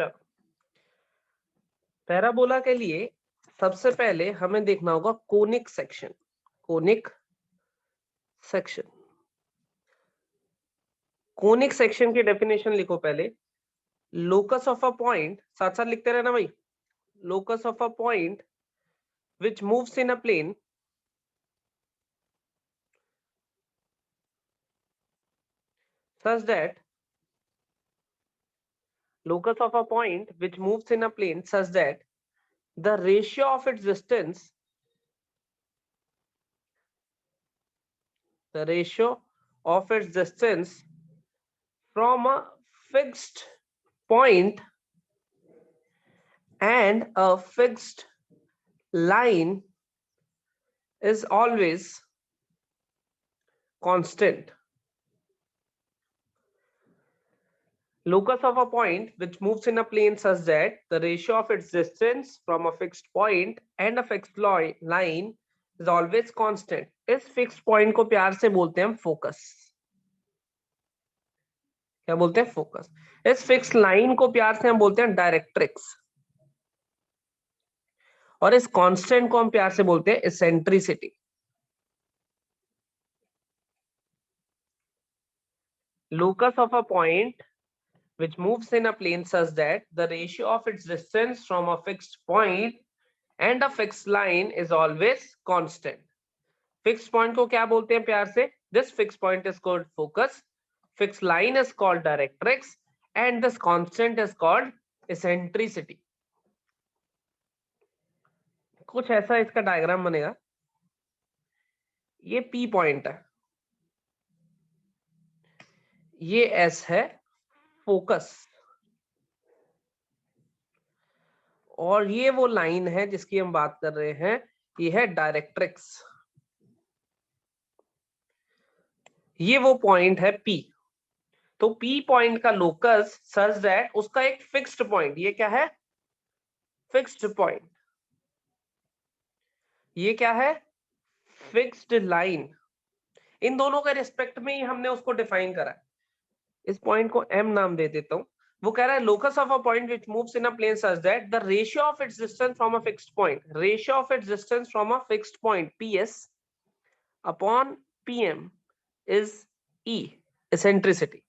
चलो, पैराबोला के लिए सबसे पहले हमें देखना होगा conic section. Conic section, conic section की डेफिनेशन लिखो पहले। लोकस ऑफ अ पॉइंट, साथ साथ लिखते रहना भाई। Locus of a point which moves in a plane such that locus of a point which moves in a plane such that the ratio of its distance, the ratio of its distance from a fixed point and a fixed line is always constant. Locus of a point which moves in a plane such that the ratio of its distance from a fixed point and a fixed line is always constant. इस fixed point को प्यार से बोलते हैं हम focus. क्या बोलते हैं? फोकस. इस फिक्स लाइन को प्यार से हम बोलते हैं डायरेक्ट्रिक्स, और इस कांस्टेंट को हम प्यार से बोलते हैं eccentricity. Locus of a point which moves in a plane such that the ratio of its distance from a fixed point and a fixed line is always constant. Fixed point को क्या बोलते हैं प्यार से? This fixed point is called focus, fixed line is called directrix, and this constant is called eccentricity. कुछ ऐसा इसका diagram बनेगा. ये P पॉइंट है, ये S है फोकस, और ये वो लाइन है जिसकी हम बात कर रहे हैं, ये है डायरेक्ट्रिक्स. ये वो पॉइंट है P. तो P पॉइंट का लोकस सच दैट उसका एक फिक्स्ड पॉइंट, ये क्या है? Fixed point. ये क्या है? Fixed line. इन दोनों के रिस्पेक्ट में ही हमने उसको डिफाइन करा है. इस पॉइंट को M नाम दे देता हूं. वो कह रहा है locus of a point which moves in a plane such that the ratio of its distance from a fixed point, ratio of its distance from a fixed point PS upon PM is E, eccentricity.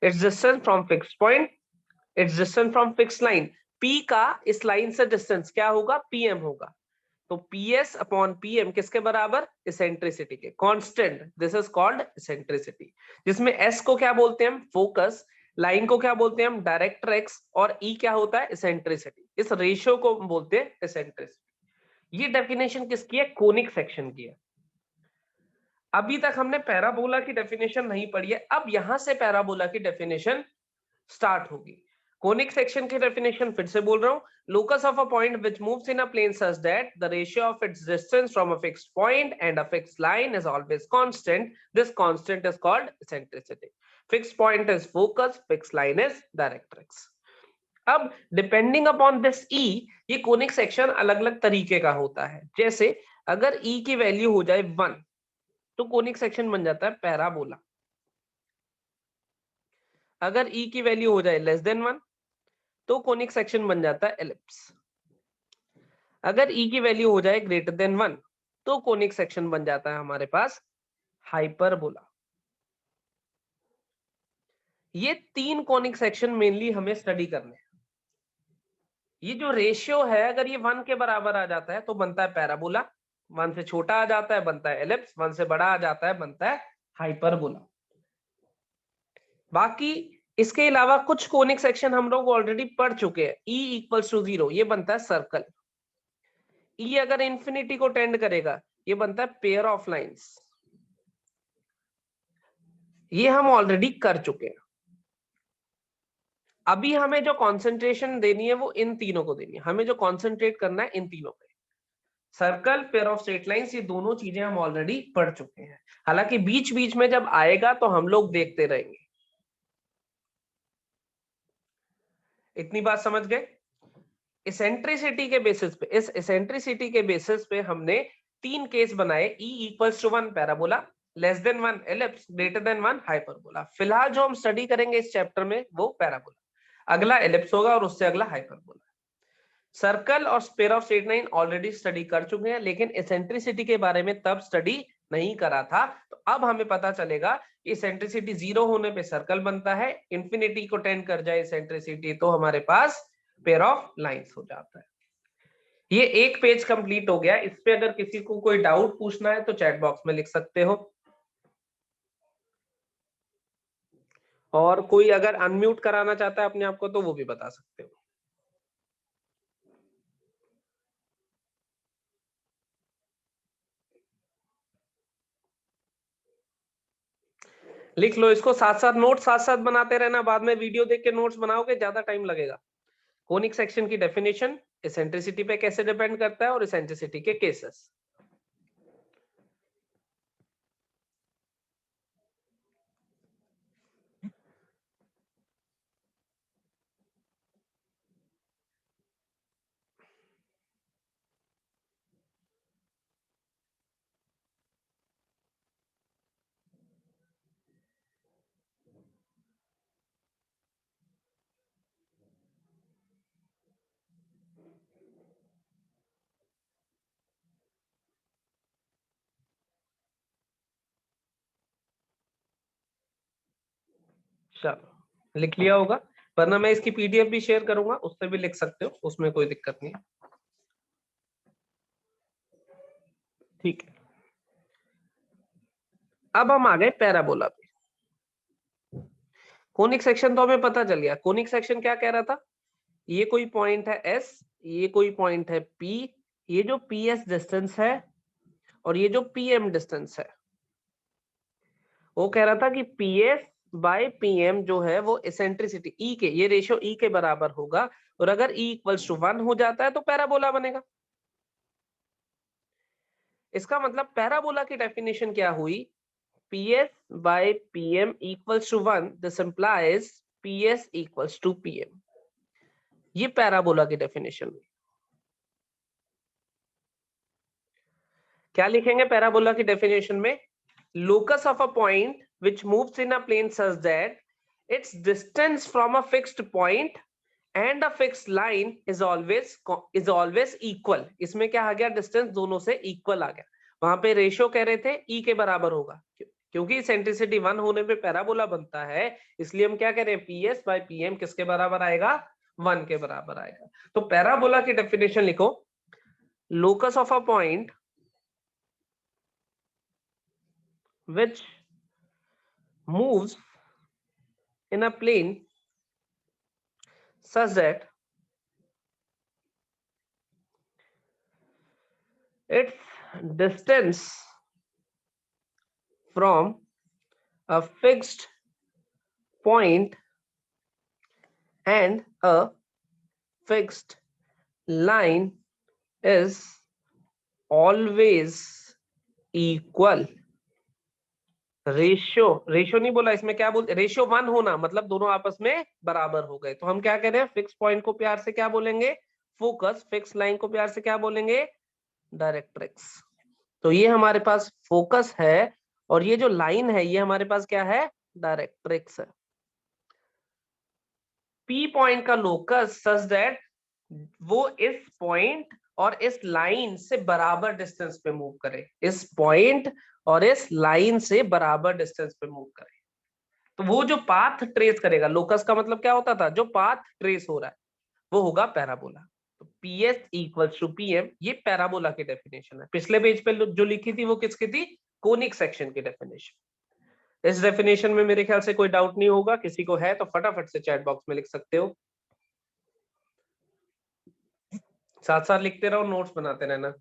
Its distance from fixed point, its distance from fixed line. P का इस line से distance क्या होगा? PM होगा. तो PS upon PM किसके बराबर? Eccentricity के. Constant. This is called eccentricity. जिसमें S को क्या बोलते हैं हम? फोकस. लाइन को क्या बोलते हैं हम? डायरेक्ट्रिक्स. और E क्या होता है? इसेंट्रिसिटी. इस रेशियो को हम बोलते हैं इसेंट्रिसिटी. ये डेफिनेशन किसकी है? कोनिक सेक्शन की है. अभी तक हमने पैराबोला की डेफिनेशन नहीं पढ़ी है, अब यहां से पैराबोला की डेफिनेशन स्टार्ट होगी. कोनिक सेक्शन की डेफिनेशन फिर से बोल रहा हूं. Locus of a point which moves in a plane such that the ratio of its distance from a fixed point and a fixed line is always constant. This constant is called eccentricity. Fixed point is focus, fixed line is directrix. अब depending upon this E, ये conic section अलग अलग तरीके का होता है. जैसे अगर E की वैल्यू हो जाए 1 तो कोनिक सेक्शन बन जाता है पैराबोला. अगर E की वैल्यू हो जाए लेस देन 1 तो कोनिक सेक्शन बन जाता है एलिप्स. अगर E की वैल्यू हो जाए ग्रेटर देन 1 तो कोनिक सेक्शन बन जाता है हमारे पास हाइपरबोला. ये 3 कोनिक सेक्शन मेनली हमें स्टडी करने हैं. ये जो रेशियो है, अगर ये 1 के बराबर आ जाता है तो बनता है पैराबोला, 1 से छोटा आ जाता है बनता है एलिप्स, 1 से बड़ा आ जाता है बनता है हाइपरबोला. बाकी इसके अलावा कुछ कोनिक सेक्शन हम लोग ऑलरेडी पढ़ चुके हैं. E इक्वल्स टू 0 ये बनता है सर्कल. E अगर इंफिनिटी को टेंड करेगा ये बनता है पेयर ऑफ लाइंस. ये हम ऑलरेडी कर चुके हैं. अभी हमें जो कंसंट्रेशन देनी है वो इन तीनों को देनी है. हमें जो कंसंट्रेट करना है इन तीनों पे. Circle, pair of straight lines, ये दोनों चीजें हम ऑलरेडी पढ़ चुके हैं. हालांकि बीच बीच में जब आएगा तो हम लोग देखते रहेंगे. इतनी बात समझ गए? इसेंट्रिसिटी के बेसिस पे, इस इसेंट्रिसिटी के बेसिस पे हमने 3 केस बनाए. E equals to 1 parabola, less than 1 ellipse, greater than 1 hyperbola. फिलहाल जो हम स्टडी करेंगे इस चैप्टर में वो पैराबोला. अगला एलिप्स होगा और उससे अगला हाइपरबोला। सर्कल और sphere of straight line already study कर चुके हैं, लेकिन एसेंट्रिसिटी के बारे में तब स्टडी नहीं करा था। तो अब हमें पता चलेगा एसेंट्रिसिटी 0 होने पे सर्कल बनता है, इंफिनिटी को टेंड कर जाए एसेंट्रिसिटी तो हमारे पास पेयर ऑफ लाइंस हो जाता है। ये एक पेज कंप्लीट हो गया। इस पे अगर किसी को कोई डाउट पूछना है तो चैट बॉक्स में लिख सकते हो, और कोई अगर अनम्यूट कराना चाहता है अपने आप को तो वो भी बता सकते हो। लिख लो इसको, साथ साथ नोट साथ साथ बनाते रहना, बाद में वीडियो देख के नोट्स बनाओगे ज्यादा टाइम लगेगा। कोनिक सेक्शन की डेफिनेशन, एसेंट्रिसिटी पे कैसे डिपेंड करता है और एसेंट्रिसिटी के केसेस। चलो लिख लिया होगा, वरना मैं इसकी पीडीएफ भी शेयर करूंगा, उससे भी लिख सकते हो, उसमें कोई दिक्कत नहीं है। ठीक है, अब हम आ गए पैराबोला पे। कोनिक सेक्शन तो हमें पता चल गया। कोनिक सेक्शन क्या कह रहा था, ये कोई पॉइंट है एस, ये कोई पॉइंट है पी, ये जो पी एस डिस्टेंस है और ये जो पी एम डिस्टेंस है, वो कह रहा था कि P S by P M जो है वो एसेंट्रिसिटी ई के, ये रेशियो ई के बराबर होगा, और अगर ई इक्वल्स टू 1 हो जाता है तो पैराबोला बनेगा। इसका मतलब पैराबोला की डेफिनेशन क्या हुई, PS by PM equals to 1, this implies PS equals to PM। ये पैराबोला की डेफिनेशन हुई। क्या लिखेंगे पैराबोला की डेफिनेशन में, locus of a point which moves in a plane such that its distance from a fixed point and a fixed line is always equal। इसमें क्या आ गया, डिस्टेंस दोनों से इक्वल आ गया। वहां पे रेशियो कह रहे थे ई के बराबर होगा, क्योंकि सेंट्रिसिटी 1 होने पे पैराबोला बनता है, इसलिए हम क्या कह रहे हैं, पीएस बाय पीएम किसके बराबर आएगा, 1 के बराबर आएगा। तो पैराबोला की डेफिनेशन लिखो, locus of a point which moves in a plane such that its distance from a fixed point and a fixed line is always equal। Ratio नहीं बोला, इसमें क्या बोलते, रेशियो 1 होना मतलब दोनों आपस में बराबर हो गए। तो हम क्या कह रहे हैं, फिक्स पॉइंट को प्यार से क्या बोलेंगे, फोकस, फिक्स लाइन को प्यार से क्या बोलेंगे, डायरेक्ट्रिक्स। तो ये हमारे पास फोकस है, और ये जो लाइन है ये हमारे पास क्या है, डायरेक्ट्रिक्स है। पी पॉइंट का लोकस सच दैट वो इस पॉइंट और इस लाइन से बराबर डिस्टेंस पे मूव करे, इस पॉइंट और इस लाइन से बराबर डिस्टेंस पे मूव करे। तो वो जो पाथ ट्रेस करेगा, लोकस का मतलब क्या होता था, जो पाथ ट्रेस हो रहा है वो होगा पैराबोला। तो P S equals to P M, ये पैराबोला की डेफिनेशन है। पिछले पेज पे जो लिखी थी वो किसकी थी, कोनिक सेक्शन की डेफिनेशन। इस डेफिनेशन में मेरे ख्याल से कोई डाउट नहीं होगा, किसी को है तो फटाफट से चैट बॉक्स में लिख सकते हो, साथ साथ लिखते रहो, नोट्स बनाते रहना।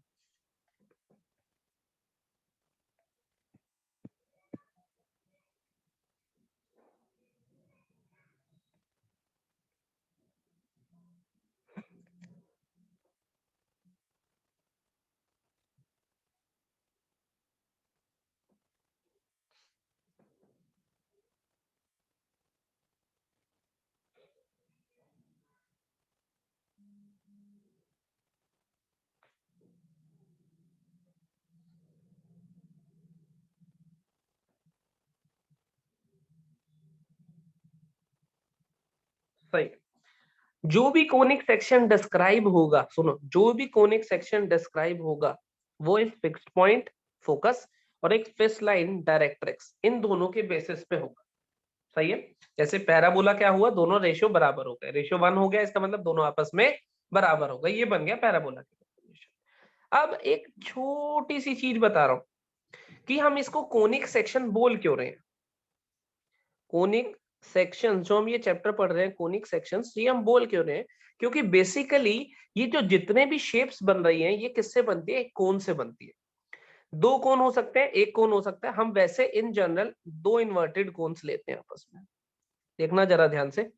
सही। जो भी कोनिक सेक्शन डिस्क्राइब होगा, सुनो, जो भी कोनिक सेक्शन डिस्क्राइब होगा वो एक फिक्स्ड पॉइंट फोकस और एक फिक्स्ड लाइन डायरेक्ट्रिक्स, इन दोनों के बेसिस पे होगा। सही है। जैसे पैराबोला क्या हुआ, दोनों रेशियो बराबर हो गए, रेशियो 1 हो गया, इसका मतलब दोनों आपस में बराबर हो गए, ये बन गया पैराबोला की डेफिनेशन। अब एक छोटी सी चीज बता रहा हूं कि हम इसको कोनिक सेक्शन बोल क्यों रहे हैं। कोनिक सेक्शन जो हम ये चैप्टर पढ़ रहे हैं, कोनिक सेक्शंस, ये हम बोल क्यों रहे हैं, क्योंकि बेसिकली ये जो जितने भी शेप्स बन रही हैं ये किससे बनती है, एक कोन से बनती है। दो कोन हो सकते हैं, एक कोन हो सकता है, हम वैसे इन जनरल दो इन्वर्टेड कोन्स लेते हैं आपस में। देखना जरा ध्यान से,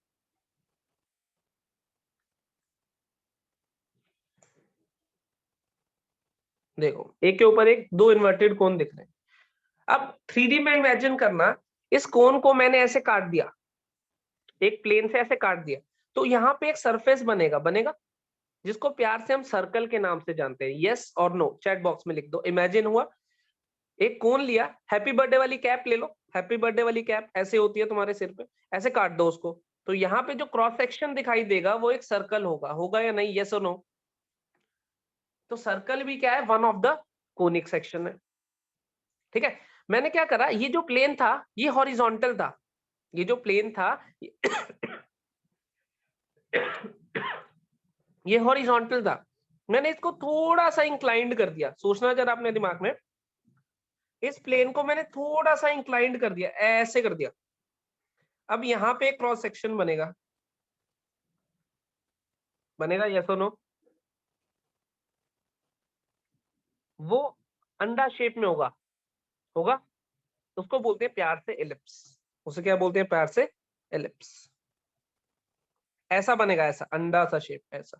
देखो एक के ऊपर एक दो इन्वर्टेड कोन दिख रहे हैं। अब 3D में इमेजिन करना, इस कोन को मैंने ऐसे काट दिया, एक प्लेन से ऐसे काट दिया, तो यहाँ पे एक सरफेस बनेगा, बनेगा, जिसको प्यार से हम सर्कल के नाम से जानते हैं। यस और नो चैट बॉक्स में लिख दो। इमेजिन हुआ, एक कोन लिया, हैप्पी बर्थडे वाली कैप ले लो, हैप्पी बर्थडे वाली कैप ऐसे होती है तुम्हारे सिर पे, ऐसे काट दो उसको, तो यहाँ पे जो क्रॉस सेक्शन दिखाई देगा वो एक सर्कल होगा, होगा या नहीं, यस और नो। तो सर्कल भी क्या है, one of the conic section है। ठीक है, मैंने क्या करा, ये जो प्लेन था ये हॉरिजॉन्टल था, ये जो प्लेन था ये हॉरिजॉन्टल था, मैंने इसको थोड़ा सा इंक्लाइंड कर दिया। सोचना जरा अपने दिमाग में, इस प्लेन को मैंने थोड़ा सा इंक्लाइंड कर दिया, ऐसे कर दिया। अब यहाँ पे एक क्रॉस सेक्शन बनेगा, बनेगा यस और नो। वो अंडा शेप में होगा, होगा, उसको बोलते हैं प्यार से एलिप्स। उसे क्या बोलते हैं, प्यार से एलिप्स। ऐसा बनेगा, ऐसा अंडा सा शेप, ऐसा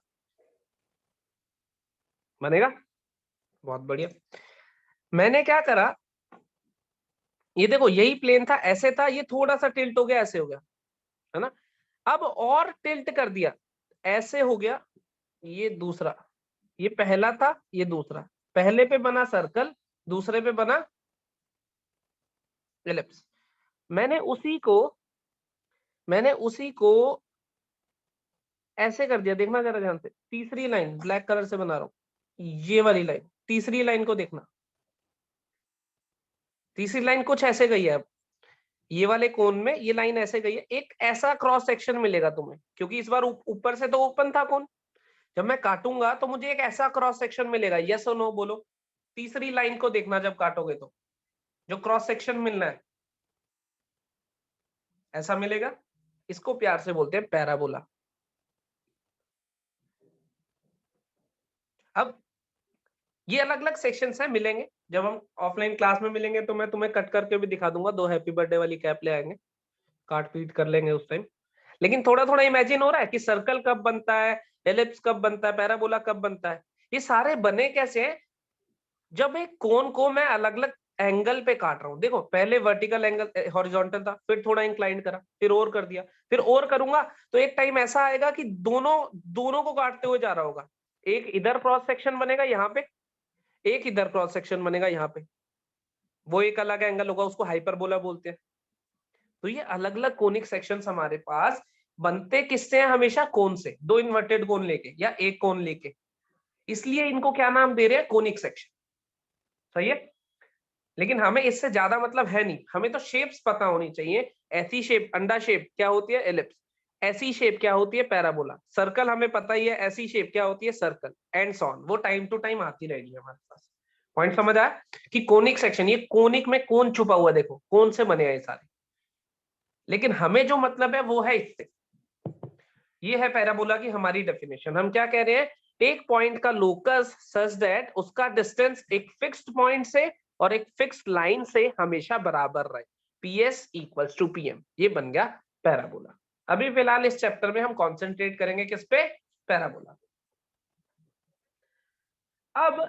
बनेगा। बहुत बढ़िया। मैंने क्या करा, ये देखो यही प्लेन था, ऐसे था, ये थोड़ा सा टिल्ट हो गया, ऐसे हो गया, है ना। अब और टिल्ट कर दिया, ऐसे हो गया, ये दूसरा, ये पहला था, ये दूसरा, पहले पे बना सर्कल, दूसरे पे बना एलिप्स। मैंने उसी को मैंने उसी को ऐसे कर दिया, देखना जरा ध्यान से, तीसरी लाइन ब्लैक कलर से बना रहा हूं, ये वाली लाइन, तीसरी लाइन को देखना, तीसरी लाइन कुछ ऐसे गई है। अब ये वाले कोन में ये लाइन ऐसे गई है, एक ऐसा क्रॉस सेक्शन मिलेगा तुम्हें, क्योंकि इस बार ऊपर से तो ओपन था कोन, जब मैं काटूंगा तो मुझे एक ऐसा क्रॉस सेक्शन मिलेगा। यस और नो बोलो, तीसरी लाइन को देखना, जब काटोगे तो जो क्रॉस सेक्शन मिलना है ऐसा मिलेगा, इसको प्यार से बोलते हैं पैराबोला। अब ये अलग अलग सेक्शंस हैं, मिलेंगे जब हम ऑफलाइन क्लास में मिलेंगे तो मैं तुम्हें कट करके भी दिखा दूंगा, दो हैप्पी बर्थडे वाली कैप ले आएंगे, काट पीट कर लेंगे उस टाइम। लेकिन थोड़ा थोड़ा इमेजिन हो रहा है कि सर्कल कब बनता है, एलिप्स कब बनता है, पैराबोला कब बनता है। ये सारे बने कैसे हैं, जब एक कोन को मैं अलग अलग एंगल पे काट रहा हूं। देखो पहले वर्टिकल एंगल हॉरिजॉन्टल था, फिर थोड़ा इंक्लाइंड करा, फिर और कर दिया, फिर और करूंगा, तो एक टाइम ऐसा आएगा कि दोनों दोनों को काटते हुए जा रहा होगा। एक इधर क्रॉस सेक्शन बनेगा यहाँ पे, एक इधर क्रॉस सेक्शन बनेगा यहाँ पे, वो एक अलग एंगल होगा, उसको हाइपरबोला बोलते हैं। तो ये अलग अलग कोनिक सेक्शंस हमारे पास बनते किससे हैं, हमेशा कोन से, दो इन्वर्टेड कोन लेके या एक कोन लेके, इसलिए इनको क्या नाम दे रहे हैं, कोनिक सेक्शन। सही है। लेकिन हमें इससे ज्यादा मतलब है नहीं, हमें तो शेप्स पता होनी चाहिए। ऐसी शेप अंडा शेप क्या होती है, एलिप्स। ऐसी शेप क्या होती है, पैराबोला। सर्कल हमें पता ही है, ऐसी शेप क्या होती है, सर्कल, एंड सो ऑन। वो टाइम टू टाइम आती रहेगी हमारे पास। पॉइंट समझ आया कि कोनिक सेक्शन, ये कोनिक में कौन छुपा हुआ, देखो कौन से बने हैं ये सारे, लेकिन हमें जो मतलब है वो है इससे। ये है पैराबोला की हमारी डेफिनेशन। हम क्या कह रहे हैं, एक पॉइंट का लोकस सच दैट उसका डिस्टेंस एक फिक्स्ड पॉइंट से और एक फिक्स्ड लाइन से हमेशा बराबर रहे, पीएस इक्वल्स टू पीएम, ये बन गया पैराबोला। अभी फिलहाल इस चैप्टर में हम कंसंट्रेट करेंगे किस पे, पैराबोला। अब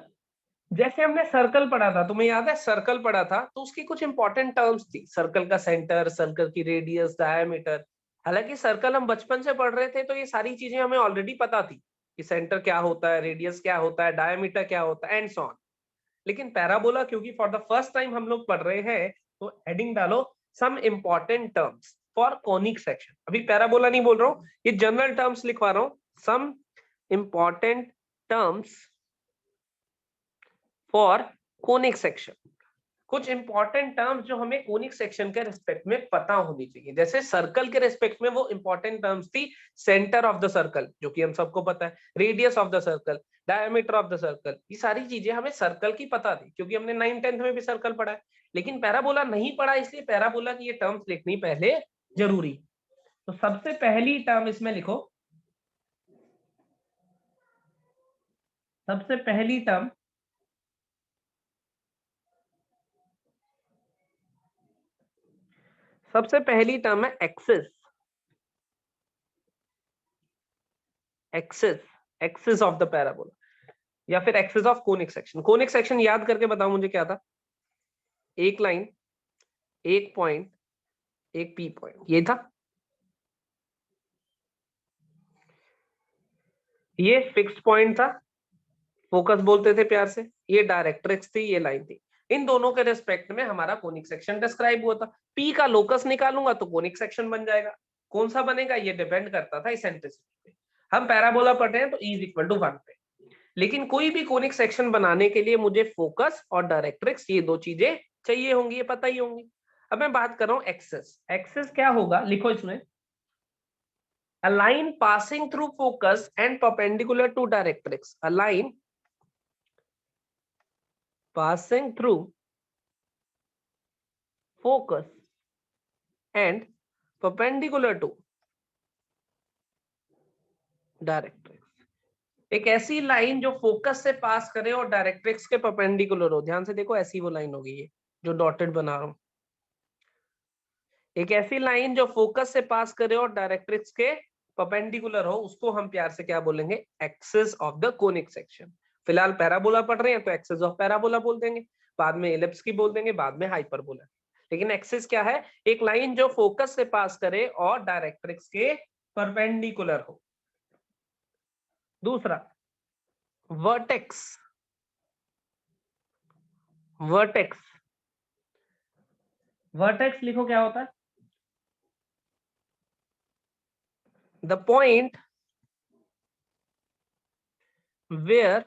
जैसे हमने सर्कल पढ़ा था, तुम्हें याद है सर्कल पढ़ा था, तो उसकी कुछ इंपॉर्टेंट टर्म्स थी, सर्कल का सेंटर, सर्कल की रेडियस, डायमीटर। हालांकि सर्कल हम बचपन से पढ़ रहे थे तो ये सारी चीजें हमें ऑलरेडी पता थी कि सेंटर क्या होता है, रेडियस क्या होता है, डायमीटर क्या होता है, एंड सो ऑन। लेकिन पैराबोला क्योंकि फॉर द फर्स्ट टाइम हम लोग पढ़ रहे हैं, तो हेडिंग डालो some important terms. For conic section. अभी पैराबोला नहीं बोल रहा हूँ, ये जनरल टर्म्स लिखवा रहा हूँ, some important terms for conic section. कुछ इंपॉर्टेंट टर्म्स जो हमें कोनिक सेक्शन के रिस्पेक्ट में पता होनी चाहिए। जैसे सर्कल के रिस्पेक्ट में वो इंपॉर्टेंट टर्म्स थी, सेंटर ऑफ द सर्कल जो कि हम सबको पता है, radius of the circle, diameter of the circle, ये सारी चीजें हमें सर्कल की पता थी क्योंकि हमने 9th-10th में भी सर्कल पढ़ा है। लेकिन पैराबोला नहीं पढ़ा, इसलिए पैराबोला की ये टर्म्स लिखनी पहले जरूरी। तो सबसे पहली टर्म इसमें लिखो, सबसे पहली टर्म है axis. Axis, axis of the parabola या फिर axis of conic section. Conic section याद करके बताओ मुझे क्या था? एक लाइन, एक पॉइंट, एक पी पॉइंट, ये था। ये फिक्स्ड पॉइंट था, फोकस बोलते थे प्यार से। ये डायरेक्ट्रिक्स थी, ये लाइन थी। इन दोनों के रिस्पेक्ट में हमारा कोनिक सेक्शन डिस्क्राइब हुआ था। पी का लोकस निकालूंगा तो कोनिक सेक्शन बन जाएगा। कौन सा बनेगा ये डिपेंड करता था इसेंट्रिसिटी पे। हम पैराबोला पढ़ रहे हैं तो ई इक्वल टू 1 पे, लेकिन कोई भी कोनिक सेक्शन बनाने के लिए मुझे फोकस और डायरेक्ट्रिक्स, ये दो चीजें चाहिए होंगी, ये पता ही होंगी। अब मैं बात कर रहा हूं एक्सिस। एक्सिस क्या होगा, लिखो इसमें, a line passing through focus and perpendicular to directrix, a line passing through focus and perpendicular to directrix. एक ऐसी लाइन जो फोकस से पास करे और डायरेक्ट्रिक्स के परपेंडिकुलर हो। ध्यान से देखो, ऐसी वो लाइन होगी ये जो डॉटेड बना रहा हूं। एक ऐसी लाइन जो फोकस से पास करे और डायरेक्ट्रिक्स के परपेंडिकुलर हो, उसको हम प्यार से क्या बोलेंगे? Axis of the conic section. फिलहाल पैराबोला पढ़ रहे हैं तो एक्सिस ऑफ पैराबोला बोल देंगे, बाद में एलिप्स की बोल देंगे, बाद में हाइपरबोला। लेकिन एक्सिस क्या है? एक लाइन जो फोकस से पास करे और डायरेक्ट्रिक्स के परपेंडिकुलर हो। दूसरा, वर्टेक्स। वर्टेक्स, वर्टेक्स लिखो क्या होता है? The point where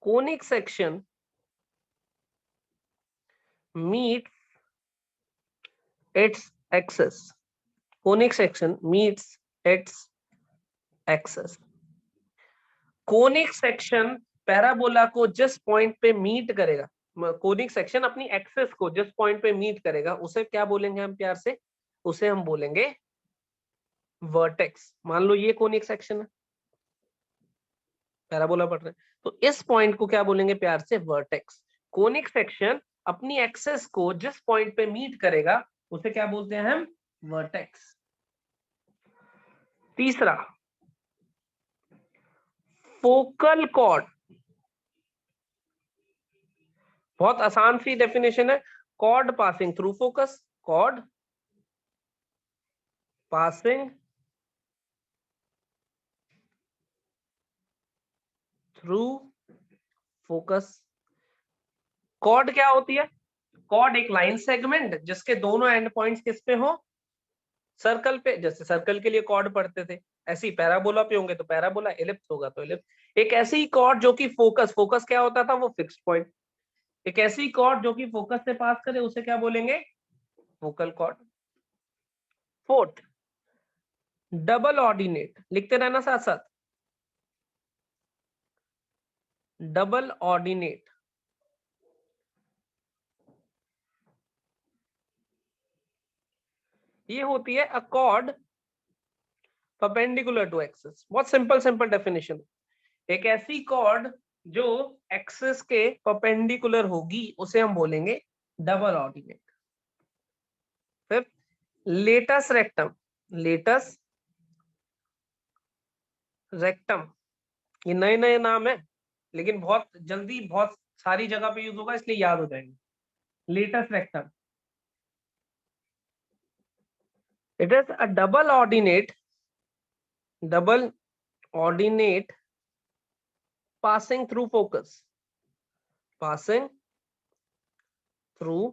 conic section meets its axis. Conic section meets its axis. Conic section parabola को जिस पॉइंट पे मीट करेगा, कोनिक सेक्शन अपनी एक्सिस को जिस पॉइंट पे मीट करेगा, उसे क्या बोलेंगे हम प्यार से? उसे हम बोलेंगे वर्टेक्स। मान लो ये कोनिक सेक्शन है, पैराबोला पढ़ रहे हैं, तो इस पॉइंट को क्या बोलेंगे प्यार से? वर्टेक्स। कोनिक सेक्शन अपनी एक्सिस को जिस पॉइंट पे मीट करेगा उसे क्या बोलते हैं हम? वर्टेक्स। तीसरा, फोकल कॉर्ड। बहुत आसान सी डेफिनेशन है, chord passing through focus. Chord passing through focus. Chord क्या होती है? कॉर्ड एक लाइन सेगमेंट जिसके दोनों एंड पॉइंट्स किस पे हो? सर्कल पे। जैसे सर्कल के लिए कॉर्ड पढ़ते थे, ऐसी पैराबोला पे होंगे तो पैराबोला, एलिप्स होगा तो एलिप्स। एक ऐसी कॉर्ड जो कि फोकस, फोकस क्या होता था? वो फिक्स्ड पॉइंट। एक ऐसी कॉर्ड जो कि फोकस से पास करे उसे क्या बोलेंगे? Focal chord. Fourth, double ordinate. लिखते रहना साथ साथ, डबल ऑर्डिनेट। ये होती है a chord perpendicular to axis. बहुत सिंपल सिंपल डेफिनेशन। एक ऐसी कॉर्ड जो एक्सिस के परपेंडिकुलर होगी उसे हम बोलेंगे double ordinate. Fifth, latus rectum. Latus rectum, ये नए नए नाम है लेकिन बहुत जल्दी बहुत सारी जगह पे यूज होगा, इसलिए याद हो जाएंगे। Latus rectum, it is a double ordinate, double ordinate passing through focus, passing through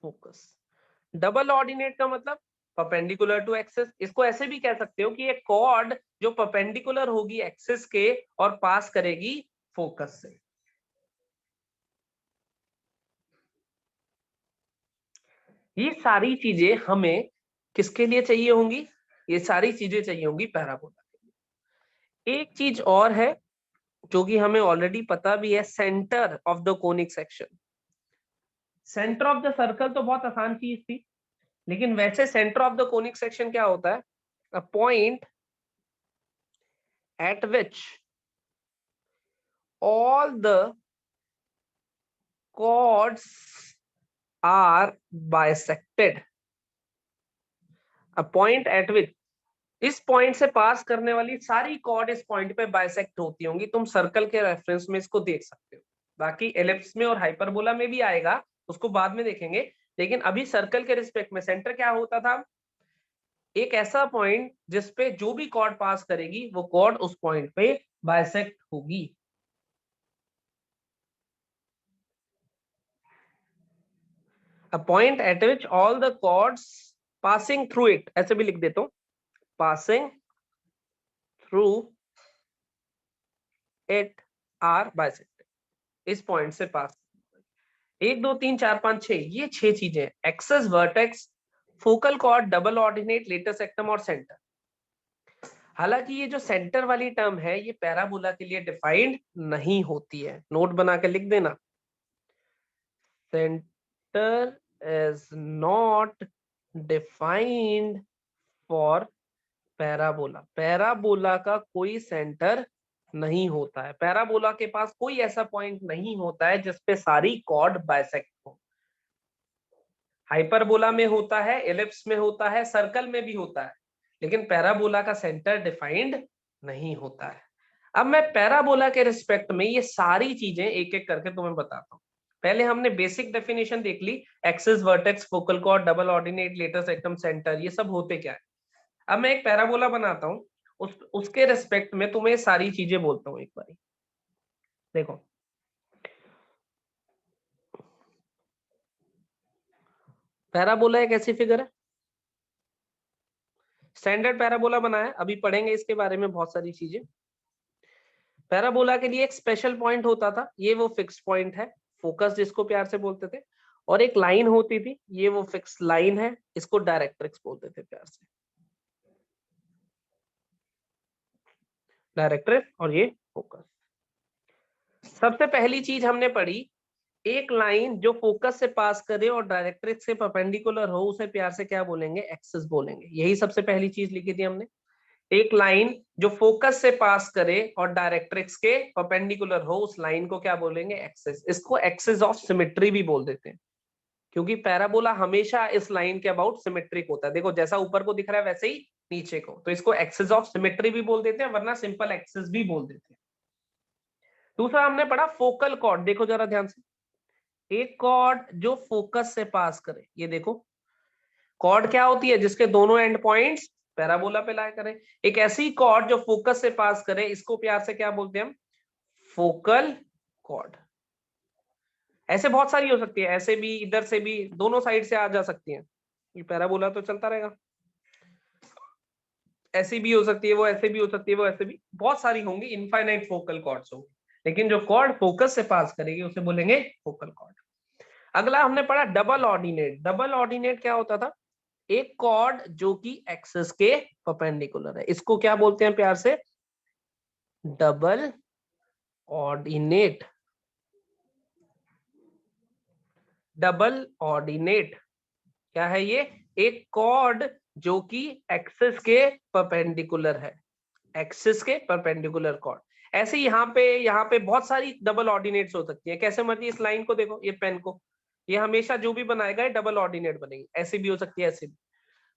focus। Double ordinate का मतलब परपेंडिकुलर टू एक्सिस। इसको ऐसे भी कह सकते हो कि एक कॉर्ड जो परपेंडिकुलर होगी एक्सिस के और पास करेगी फोकस से। ये सारी चीजें हमें किसके लिए चाहिए होंगी? ये सारी चीजें चाहिए होंगी पैराबोला के लिए। एक चीज और है जो कि हमें ऑलरेडी पता भी है, centre of the conic section. Centre of the circle तो बहुत आसान चीज थी, लेकिन वैसे centre of the conic section क्या होता है? A point eight which all the chords are bisected। a point at which, इस पॉइंट से पास करने वाली सारी कॉर्ड इस पॉइंट पे बाइसेक्ट होती होंगी। तुम सर्कल के रेफरेंस में इसको देख सकते हो, बाकी एलिप्स में और हाइपरबोला में भी आएगा, उसको बाद में देखेंगे। लेकिन अभी सर्कल के रिस्पेक्ट में सेंटर क्या होता था? एक ऐसा पॉइंट जिसपे जो भी कॉर्ड पास करेगी वो कॉर्ड उस पॉइंट पे बाइसेक्ट होगी। A point at which all the chords passing through it, ऐसे भी लिख देता हूं, passing through it are bisected। इस पॉइंट से पास 1 2 3 4 5 6, ये 6 चीजें, axis, vertex, focal chord, double ordinate, latus rectum और सेंटर। हालांकि ये जो सेंटर वाली टर्म है ये पैराबोला के लिए डिफाइंड नहीं होती है, नोट बना के लिख देना। Centre is not defined for parabola. Parabola का कोई सेंटर नहीं होता है, पैराबोला के पास कोई ऐसा पॉइंट नहीं होता है जिसपे सारी कॉर्ड बाइसेक्ट हो। हाइपरबोला में होता है, एलिप्स में होता है, सर्कल में भी होता है, लेकिन पैराबोला का सेंटर डिफाइंड नहीं होता है। अब मैं पैराबोला के रिस्पेक्ट में ये सारी चीजें एक एक करके तुम्हें बताता हूँ। पहले हमने बेसिक डेफिनेशन देख ली, axis, vertex, focal chord, double ordinate, latus rectum, centre, ये सब होते क्या है। अब मैं एक पैराबोला बनाता हूँ, उसके रिस्पेक्ट में तुम्हें सारी चीजें बोलता हूँ एक बार। देखो, पैराबोला एक ऐसी फिगर है, स्टैंडर्ड पैराबोला बनाया, अभी पढ़ेंगे इसके बारे में बहुत सारी चीजें। पैराबोला के लिए एक स्पेशल पॉइंट होता था, ये वो फिक्स पॉइंट है, फोकस जिसको प्यार से बोलते थे, और एक लाइन होती थी, ये वो फिक्स लाइन है, इसको डायरेक्ट्रिक्स बोलते थे प्यार से, डायरेक्ट्रिक्स, और ये फोकस। सबसे पहली चीज हमने पढ़ी, एक लाइन जो फोकस से पास करे और डायरेक्ट्रिक्स से परपेंडिकुलर हो उसे प्यार से क्या बोलेंगे? एक्सिस बोलेंगे। यही सबसे पहली चीज लिखी थी हमने। एक लाइन जो फोकस से पास करे और डायरेक्ट्रिक्स के परपेंडिकुलर हो उस लाइन को क्या बोलेंगे? एक्सिस। इसको एक्सिस ऑफ सिमेट्री भी बोल देते हैं, क्योंकि पैराबोला हमेशा इस लाइन के अबाउट सिमेट्रिक होता है। देखो, जैसा ऊपर को दिख रहा है वैसे ही नीचे को, तो इसको एक्सिस ऑफ सिमेट्री भी बोल देते हैं, वरना सिंपल एक्सिस भी बोल देते हैं। दूसरा हमने पढ़ा फोकल कॉर्ड। देखो जरा ध्यान से, एक कॉर्ड जो फोकस से पास करे, ये देखो कॉर्ड क्या होती है? जिसके दोनों एंड पॉइंट्स पैराबोला पे लाया करें। एक ऐसी कॉर्ड जो फोकस से पास करे, इसको प्यार से क्या बोलते हैं हम? Focal cord. ऐसे बहुत सारी हो सकती है, ऐसे भी, इधर से भी, दोनों साइड से आ जा सकती है, ये पैराबोला तो चलता रहेगा। ऐसी भी हो सकती है, वो ऐसे भी हो सकती है, वो ऐसे भी, बहुत सारी होंगी, इनफाइनाइट फोकल कॉर्ड्स होंगी, लेकिन जो कॉर्ड फोकस से पास करेगी उसे बोलेंगे फोकल कॉर्ड। अगला हमने पढ़ा डबल ऑर्डिनेट। डबल ऑर्डिनेट क्या होता था? एक कॉर्ड जो कि एक्सिस के परपेंडिकुलर है, इसको क्या बोलते हैं प्यार से? Double ordinate. डबल ऑर्डिनेट क्या है ये? एक कॉर्ड जो कि एक्सिस के परपेंडिकुलर है, एक्सिस के परपेंडिकुलर कॉर्ड। ऐसे यहाँ पे बहुत सारी डबल ऑर्डिनेट्स हो सकती है, कैसे मर्जी। इस लाइन को देखो, ये पेन को, ये हमेशा जो भी बनाएगा डबल ऑर्डिनेट बनेगी, ऐसी भी हो सकती है, ऐसे भी।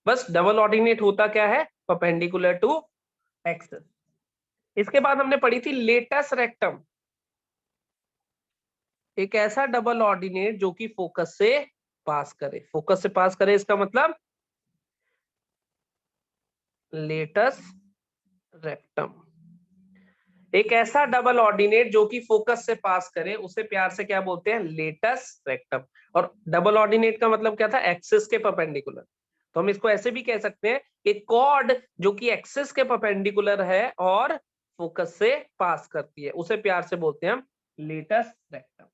बस डबल ऑर्डिनेट होता क्या है? Perpendicular to axis. इसके बाद हमने पढ़ी थी लेटस रेक्टम, एक ऐसा डबल ऑर्डिनेट जो कि फोकस से पास करे। फोकस से पास करे इसका मतलब लेटस रेक्टम। एक ऐसा डबल ऑर्डिनेट जो कि फोकस से पास करे उसे प्यार से क्या बोलते हैं? Latus rectum. और डबल ऑर्डिनेट का मतलब क्या था? एक्सिस के परपेंडिकुलर। तो हम इसको ऐसे भी कह सकते हैं कि कॉर्ड जो कि एक्सिस के परपेंडिकुलर है और फोकस से पास करती है, उसे प्यार से बोलते हैं हम लेटस रेक्टम।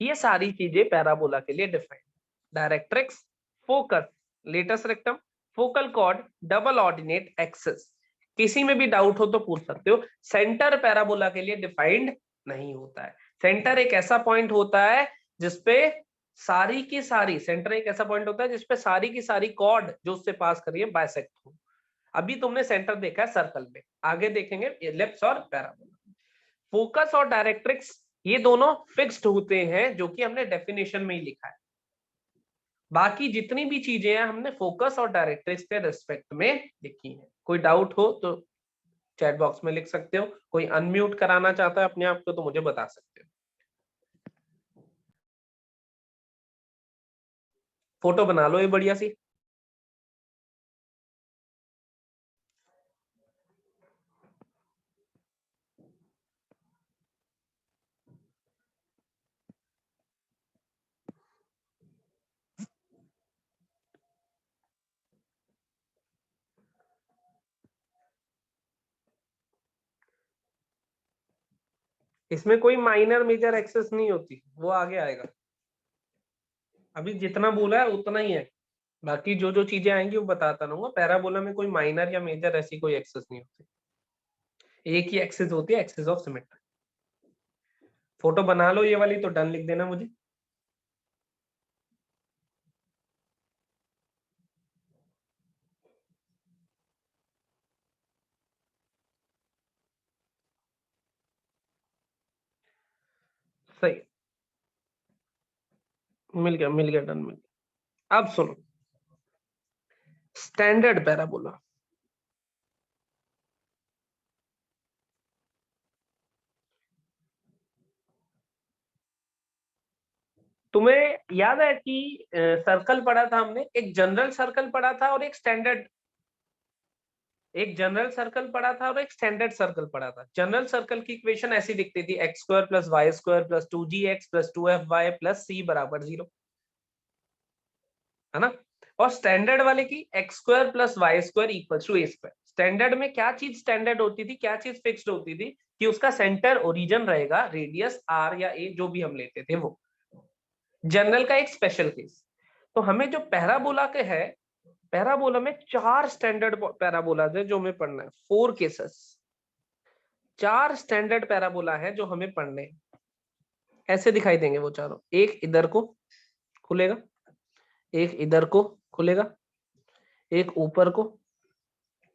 ये सारी चीजें पैराबोला के लिए defined, directrix, focus, latus rectum, focal chord, double ordinate, axis. किसी में भी डाउट हो तो पूछ सकते हो। सेंटर पैराबोला के लिए डिफाइंड नहीं होता है। सेंटर एक ऐसा पॉइंट होता है जिसपे सारी की सारी, सेंटर एक ऐसा पॉइंट होता है जिसपे सारी की सारी कॉर्ड जो उससे पास कर रही है बाइसेक्ट हो। अभी तुमने सेंटर देखा है सर्कल में, आगे देखेंगे एलिप्स और पैराबोला। फोकस और डायरेक्ट्रिक्स ये दोनों फिक्स्ड होते हैं, जो कि हमने डेफिनेशन में ही लिखा है। बाकी जितनी भी चीजें हैं हमने फोकस और डायरेक्ट्रिक्स के रिस्पेक्ट में लिखी है। कोई डाउट हो तो चैट बॉक्स में लिख सकते हो, कोई अनम्यूट कराना चाहता है अपने आप को तो मुझे बता सकते हो। फोटो बना लो ये बढ़िया सी। इसमें कोई माइनर मेजर एक्सेस नहीं होती, वो आगे आएगा। अभी जितना बोला है उतना ही है, बाकी जो जो चीजें आएंगी वो बताता रहूंगा। पैराबोला में कोई माइनर या मेजर ऐसी कोई एक्सेस नहीं होती, एक ही एक्सेस होती है, एक्सेस ऑफ सिमेट्री। फोटो बना लो ये वाली तो डन लिख देना मुझे। सही, मिल गया डन, मिल गया। अब सुनो, स्टैंडर्ड पैराबोला। तुम्हें याद है कि सर्कल पढ़ा था हमने, एक जनरल सर्कल पढ़ा था और एक स्टैंडर्ड, एक जनरल सर्कल पढ़ा था और एक स्टैंडर्ड सर्कल पढ़ा था। जनरल सर्कल की इक्वेशन ऐसी दिखती थी, x square plus y square plus 2gx plus 2fy plus c बराबर 0, है ना। और स्टैंडर्ड वाले की x square plus y square equal to a square. Standard में क्या चीज स्टैंडर्ड होती थी, क्या चीज फिक्स्ड होती थी, कि उसका सेंटर ओरिजिन रहेगा, रेडियस r या a जो भी हम लेते थे वो। जनरल का एक स्पेशल केस। तो हमें जो पैराबोला के है, पैराबोला में 4 स्टैंडर्ड पैराबोला है जो हमें पढ़ना है, 4 केसेस। 4 स्टैंडर्ड पैराबोला है जो हमें पढ़ने हैं। ऐसे दिखाई देंगे वो चारों, एक इधर को खुलेगा, एक इधर को खुलेगा, एक ऊपर को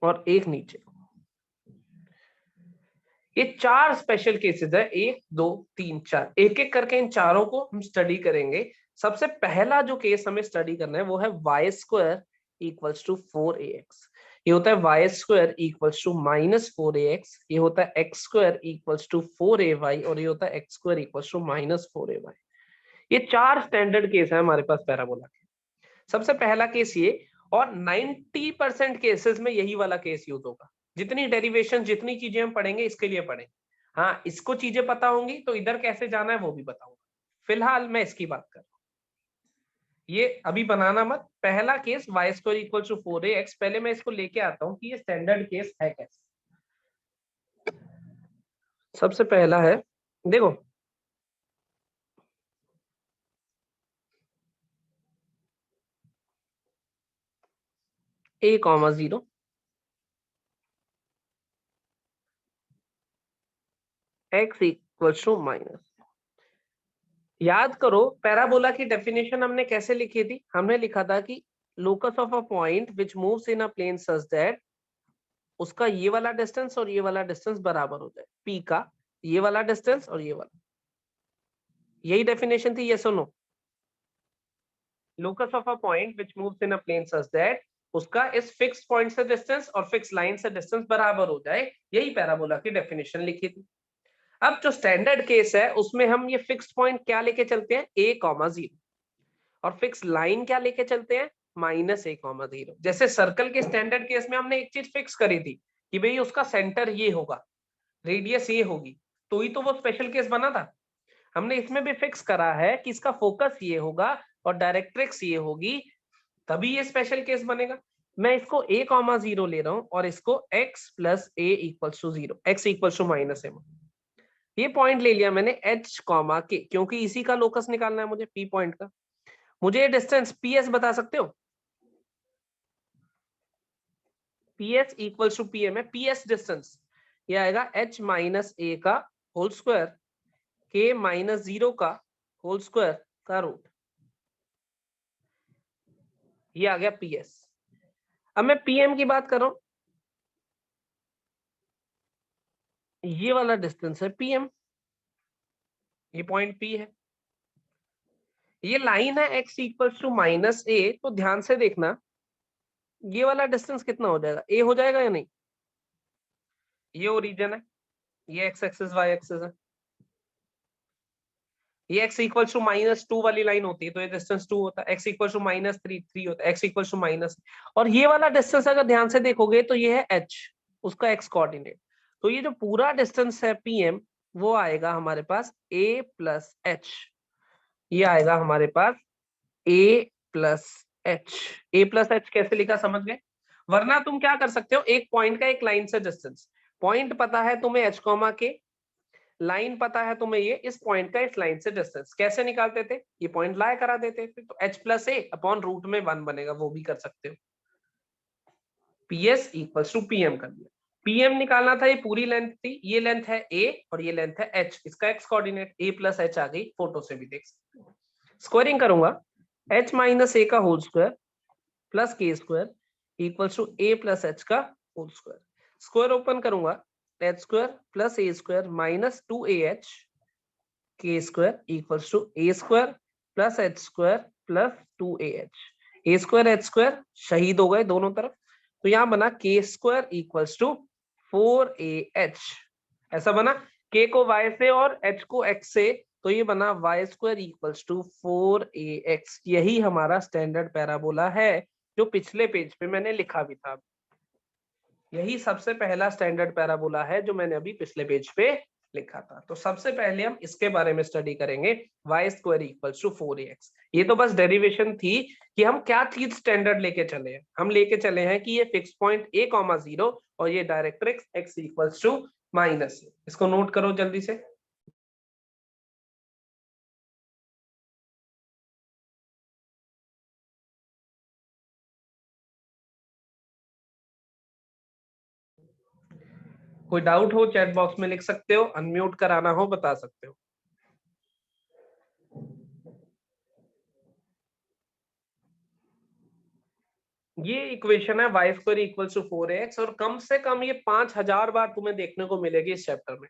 और एक नीचे। ये 4 स्पेशल केसेस है, 1 2 3 4, एक एक करके इन चारों को हम स्टडी करेंगे। सबसे पहला जो केस हमें स्टडी करना है वो है y square equals to 4ax। ये होता है y square equals to minus 4ax, ये होता है x square equals to 4ay और ये होता है x square equals to minus 4ay। ये 4 स्टैंडर्ड केस है हमारे पास पैराबोला के। सबसे पहला केस ये, और 90% केसेस में यही वाला केस यूज होगा। जितनी डेरिवेशन, जितनी चीजें हम पढ़ेंगे इसके लिए पढ़ेंगे। हाँ, इसको चीजें पता होंगी तो इधर कैसे जाना है वो भी बताऊंगा। फिलहाल मैं इसकी बात कर रहा हूँ, ये अभी बनाना मत। पहला case y square equal to 4ax, पहले मैं इसको लेके आता हूँ कि ये स्टैंडर्ड केस है कैसे। सबसे पहला है, देखो a,0 x equal to minus. याद करो पैराबोला की डेफिनेशन हमने कैसे लिखी थी, हमने लिखा था कि locus of a point which moves in a plane such that उसका ये वाला डिस्टेंस और ये वाला डिस्टेंस बराबर हो जाए, p का ये वाला डिस्टेंस और ये वाला। यही डेफिनेशन थी, ये सुनो। Locus of a point which moves in a plane such that उसका इस फिक्स पॉइंट से डिस्टेंस और फिक्स लाइन से डिस्टेंस बराबर हो जाए, यही पैराबोला की डेफिनेशन लिखी थी। अब जो स्टैंडर्ड केस है उसमें हम ये फिक्स्ड पॉइंट क्या लेके चलते हैं, a,0 और फिक्स लाइन क्या लेके चलते हैं, -a,0। जैसे सर्कल के स्टैंडर्ड केस में हमने एक चीज फिक्स करी थी कि भाई उसका सेंटर ये होगा, रेडियस ये होगी, तो ही तो वो स्पेशल केस बना था। हमने इसमें भी फिक्स करा है कि इसका फोकस ये होगा और डायरेक्ट्रिक्स ये होगी, तभी ये स्पेशल केस बनेगा। मैं इसको a,0 ले रहा हूं और इसको x plus a equals to 0, x equals to minus m। ये पॉइंट ले लिया मैंने h कॉमा के, क्योंकि इसी का लोकस निकालना है मुझे p पॉइंट का। मुझे ये डिस्टेंस ps बता सकते हो? ps इक्वल्स टू pm है, ps डिस्टेंस ये आएगा h माइनस a का होल स्क्वायर k माइनस 0 का होल स्क्वायर का रूट। ये आ गया ps। अब मैं pm की बात कर रहा हूं, ये वाला डिस्टेंस है pm, ये पॉइंट p है, ये लाइन है x equals to minus a। तो ध्यान से देखना, ये वाला डिस्टेंस कितना हो जाएगा, a हो जाएगा या नहीं? ये ओरिजिन है, ये x एक्सिस y एक्सिस है, ये x इक्वल्स टू माइनस 2 वाली लाइन होती है तो ये डिस्टेंस 2 होता है, x इक्वल्स टू माइनस 3 3 होता है, x इक्वल्स टू माइनस। और ये वाला डिस्टेंस अगर ध्यान से देखोगे तो ये है h, उसका x कोऑर्डिनेट। तो ये जो पूरा डिस्टेंस है pm वो आएगा हमारे पास a प्लस h। ये आएगा हमारे पास a plus h। a plus h कैसे लिखा समझ गए? वरना तुम क्या कर सकते हो, एक पॉइंट का एक लाइन से डिस्टेंस, पॉइंट पता है तुम्हें h कॉमा के, लाइन पता है तुम्हें ये इस पॉइंट का इस लाइन से डिस्टेंस, कैसे निकालते थे? ये पॉइंट लाया करा देते थे, तो h plus a upon root में 1 बनेगा, वो भी कर सकते हो। ps इक्वल्स टू pm कर दिया। pm निकालना था, ये पूरी लेंथ थी, ये लेंथ है a और ये लेंथ है h, इसका x coordinate a plus h आ गई, फोटो से भी देख सकते हो। स्क्वायरिंग करूंगा, h माइनस a का whole square plus k square equals to a plus h का होल स्क्वायर। स्क्वायर ओपन करूंगा, h square plus a square minus 2ah k square equals to a square plus h square plus 2ah। a square h square शहीद हो गए दोनों तरफ, तो यहां बना k square equals to 4ah। ऐसा बना, k को y से और h को x से, तो ये बना y square equals to 4ax। यही हमारा स्टैंडर्ड पैराबोला है जो पिछले पेज पे मैंने लिखा भी था। यही सबसे पहला स्टैंडर्ड पैराबोला है जो मैंने अभी पिछले पेज पे लिखा था। तो सबसे पहले हम इसके बारे में स्टडी करेंगे, Y square equals to 4ax। ये तो बस डेरिवेशन थी कि हम क्या चीज स्टैंडर्ड लेके चले हैं। हम लेके चले हैं कि ये फिक्स पॉइंट a,0 और ये directrix x equals to minus. इसको नोट करो जल्दी से। कोई डाउट हो चैट बॉक्स में लिख सकते हो, अनम्यूट कराना हो बता सकते हो। ये इक्वेशन है y square equals to 4ax, और कम से कम ये 5000 बार तुम्हें देखने को मिलेगी इस चैप्टर में।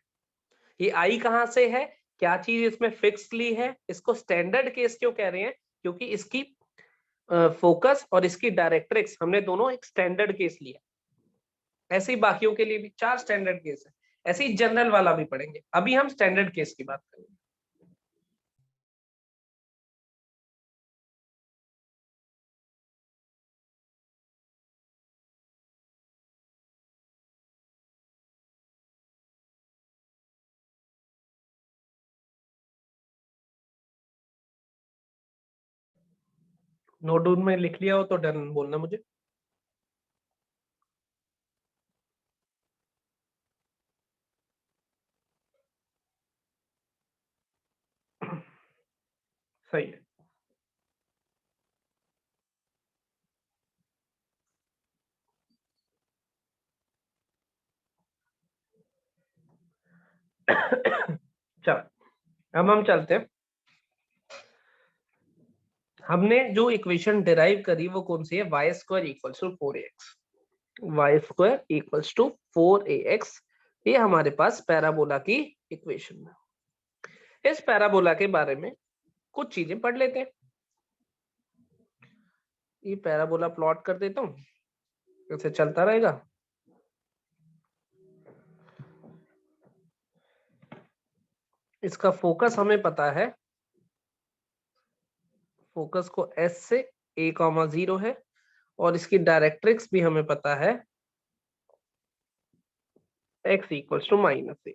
ये आई कहां से है, क्या चीज इसमें फिक्स ली है, इसको स्टैंडर्ड केस क्यों कह रहे हैं? क्योंकि इसकी फोकस और इसकी डायरेक्ट्रिक्स हमने दोनों एक स्टैंडर्ड केस लिया। ऐसे ही बाकियों के लिए भी 4 स्टैंडर्ड केस है, ऐसे ही जनरल वाला भी पढ़ेंगे। अभी हम स्टैंडर्ड केस की बात करेंगे। नोट डाउन में लिख लिया हो तो डन बोलना मुझे। सही है। चलो अब हम चलते हैं। हमने जो इक्वेशन डिराइव करी वो कौन सी है? Y square equals to 4ax। Y square equals to 4ax, ये हमारे पास पैराबोला की इक्वेशन है। इस पैराबोला के बारे में कुछ चीजें पढ़ लेते हैं। ये पैराबोला प्लॉट कर देता हूं, ऐसे चलता रहेगा। इसका फोकस हमें पता है, फोकस को S से a,0 है, और इसकी डायरेक्ट्रिक्स भी हमें पता है x equals to minus a।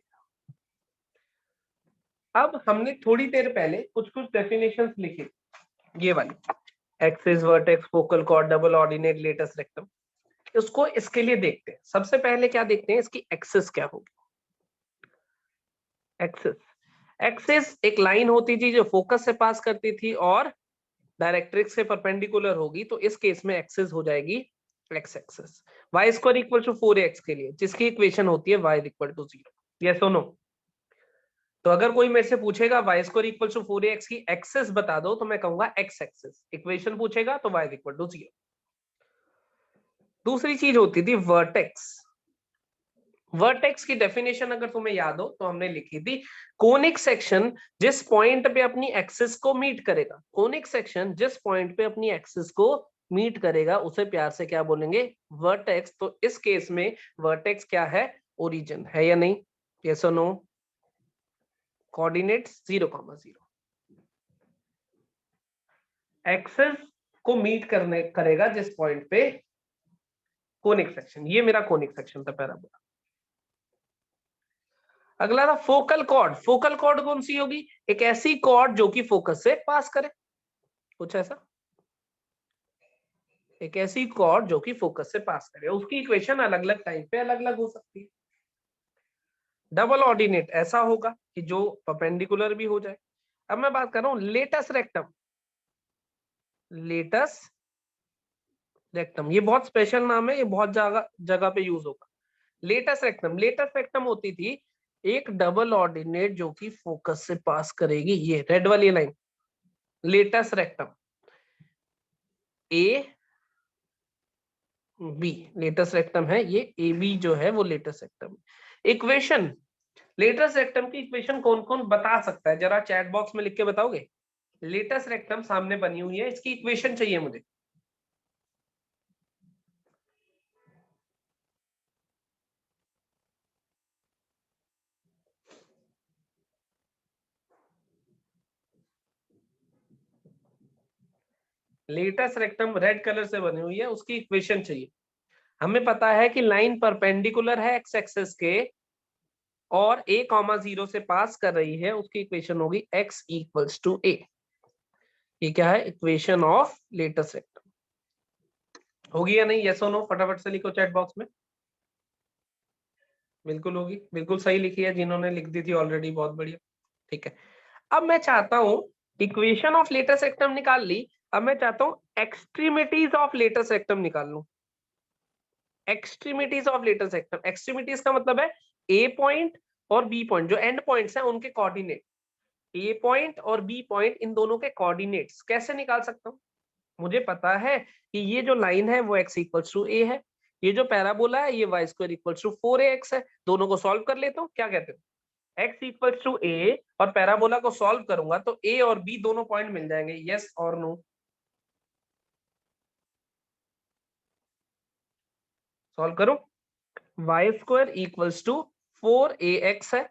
अब हमने थोड़ी देर पहले कुछ डेफिनेशंस लिखी, ये वाली axis, vertex, focal chord, double ordinate, latus rectum. उसको इसके लिए देखते हैं। सबसे पहले क्या देखते हैं, इसकी एक्सिस क्या होगी। एक्सिस, एक्सिस एक लाइन होती थी जो फोकस से पास करती थी और डायरेक्ट्रिक्स से परपेंडिकुलर होगी, तो इस केस में एक्सिस हो जाएगी x axis. Y square equal to 4ax के लिए जिसकी इक्वेशन होती है y इक्वल टू 0। यस और नो? तो अगर कोई मेरे से पूछेगा Y square equal to 4ax की एक्सिस बता दो, तो मैं कहूंगा एक्स एक्सिस। इक्वेशन पूछेगा तो y इक्वल टू 0। दूसरी चीज होती थी वर्टेक्स। वर्टेक्स की डेफिनेशन अगर तुम्हें याद हो तो हमने लिखी थी, कोनिक सेक्शन जिस पॉइंट पे अपनी एक्सिस को मीट करेगा। कोनिक सेक्शन जिस पॉइंट पे अपनी एक्सिस को मीट करेगा उसे प्यार से क्या बोलेंगे, वर्टेक्स। तो इस केस में वर्टेक्स क्या है, ओरिजिन है या नहीं? यस और नो? कोऑर्डिनेट्स 0,0, एक्सिस को मीट करेगा जिस पॉइंट पे कोनिक सेक्शन। ये मेरा कोनिक सेक्शन था पैराबोला। अगला था फोकल कॉर्ड। फोकल कॉर्ड कौन सी होगी, एक ऐसी कॉर्ड जो कि फोकस से पास करे, कुछ ऐसा। एक ऐसी कॉर्ड जो कि फोकस से पास करे, उसकी इक्वेशन अलग अलग टाइम पे अलग अलग हो सकती है। डबल ऑर्डिनेट ऐसा होगा कि जो परपेंडिकुलर भी हो जाए। अब मैं बात कर रहा हूं लेटस रेक्टम। लेटस रेक्टम ये बहुत स्पेशल नाम है, ये बहुत जगह जगह पे यूज होगा। लेटस रेक्टम, लेटस रेक्टम होती थी एक डबल ऑर्डिनेट जो कि फोकस से पास करेगी, ये रेड वाली line latus rectum. A B latus rectum है ये, ए बी जो है वो latus rectum. Equation, latus rectum की इक्वेशन कौन कौन बता सकता है, जरा चैट बॉक्स में लिख के बताओगे। लेटस रेक्टम सामने बनी हुई है, इसकी इक्वेशन चाहिए मुझे। लेटस रेक्टम रेड कलर से बनी हुई है, उसकी इक्वेशन चाहिए। हमें पता है कि लाइन परपेंडिकुलर है एक्स एक्सिस के और a,0 से पास कर रही है, उसकी इक्वेशन होगी x इक्वल्स टू a। ये क्या है, इक्वेशन ऑफ लेटस रेक्टम। होगी या नहीं, यस और नो? फटाफट से लिखो चैट बॉक्स में। बिल्कुल होगी, बिल्कुल सही लिखी है जिन्होंने लिख दी थी ऑलरेडी, बहुत बढ़िया। ठीक है, अब मैं चाहता हूं इक्वेशन ऑफ लेटस रेक्टम निकाल ली, अब मैं चाहता हूं एक्सट्रीमिटीज ऑफ लेटस रेक्टम निकाल लूं। Extremities of latus rectum, extremities का मतलब है ए पॉइंट और बी पॉइंट, जो एंड पॉइंट्स हैं उनके कोऑर्डिनेट। ए पॉइंट और बी पॉइंट, इन दोनों के कोऑर्डिनेट्स कैसे निकाल सकता हूं। मुझे पता है कि ये जो लाइन है वो x इक्वल्स टू a है, ये जो पैराबोला है ये y square equals to 4ax है। दोनों को सॉल्व कर लेता हूँ, क्या कहते हो, x इक्वल्स टू a और पैराबोला को सॉल्व करूंगा तो a और b दोनों पॉइंट मिल जाएंगे। यस और नो? सॉल्व करो। y square equals to 4ax है,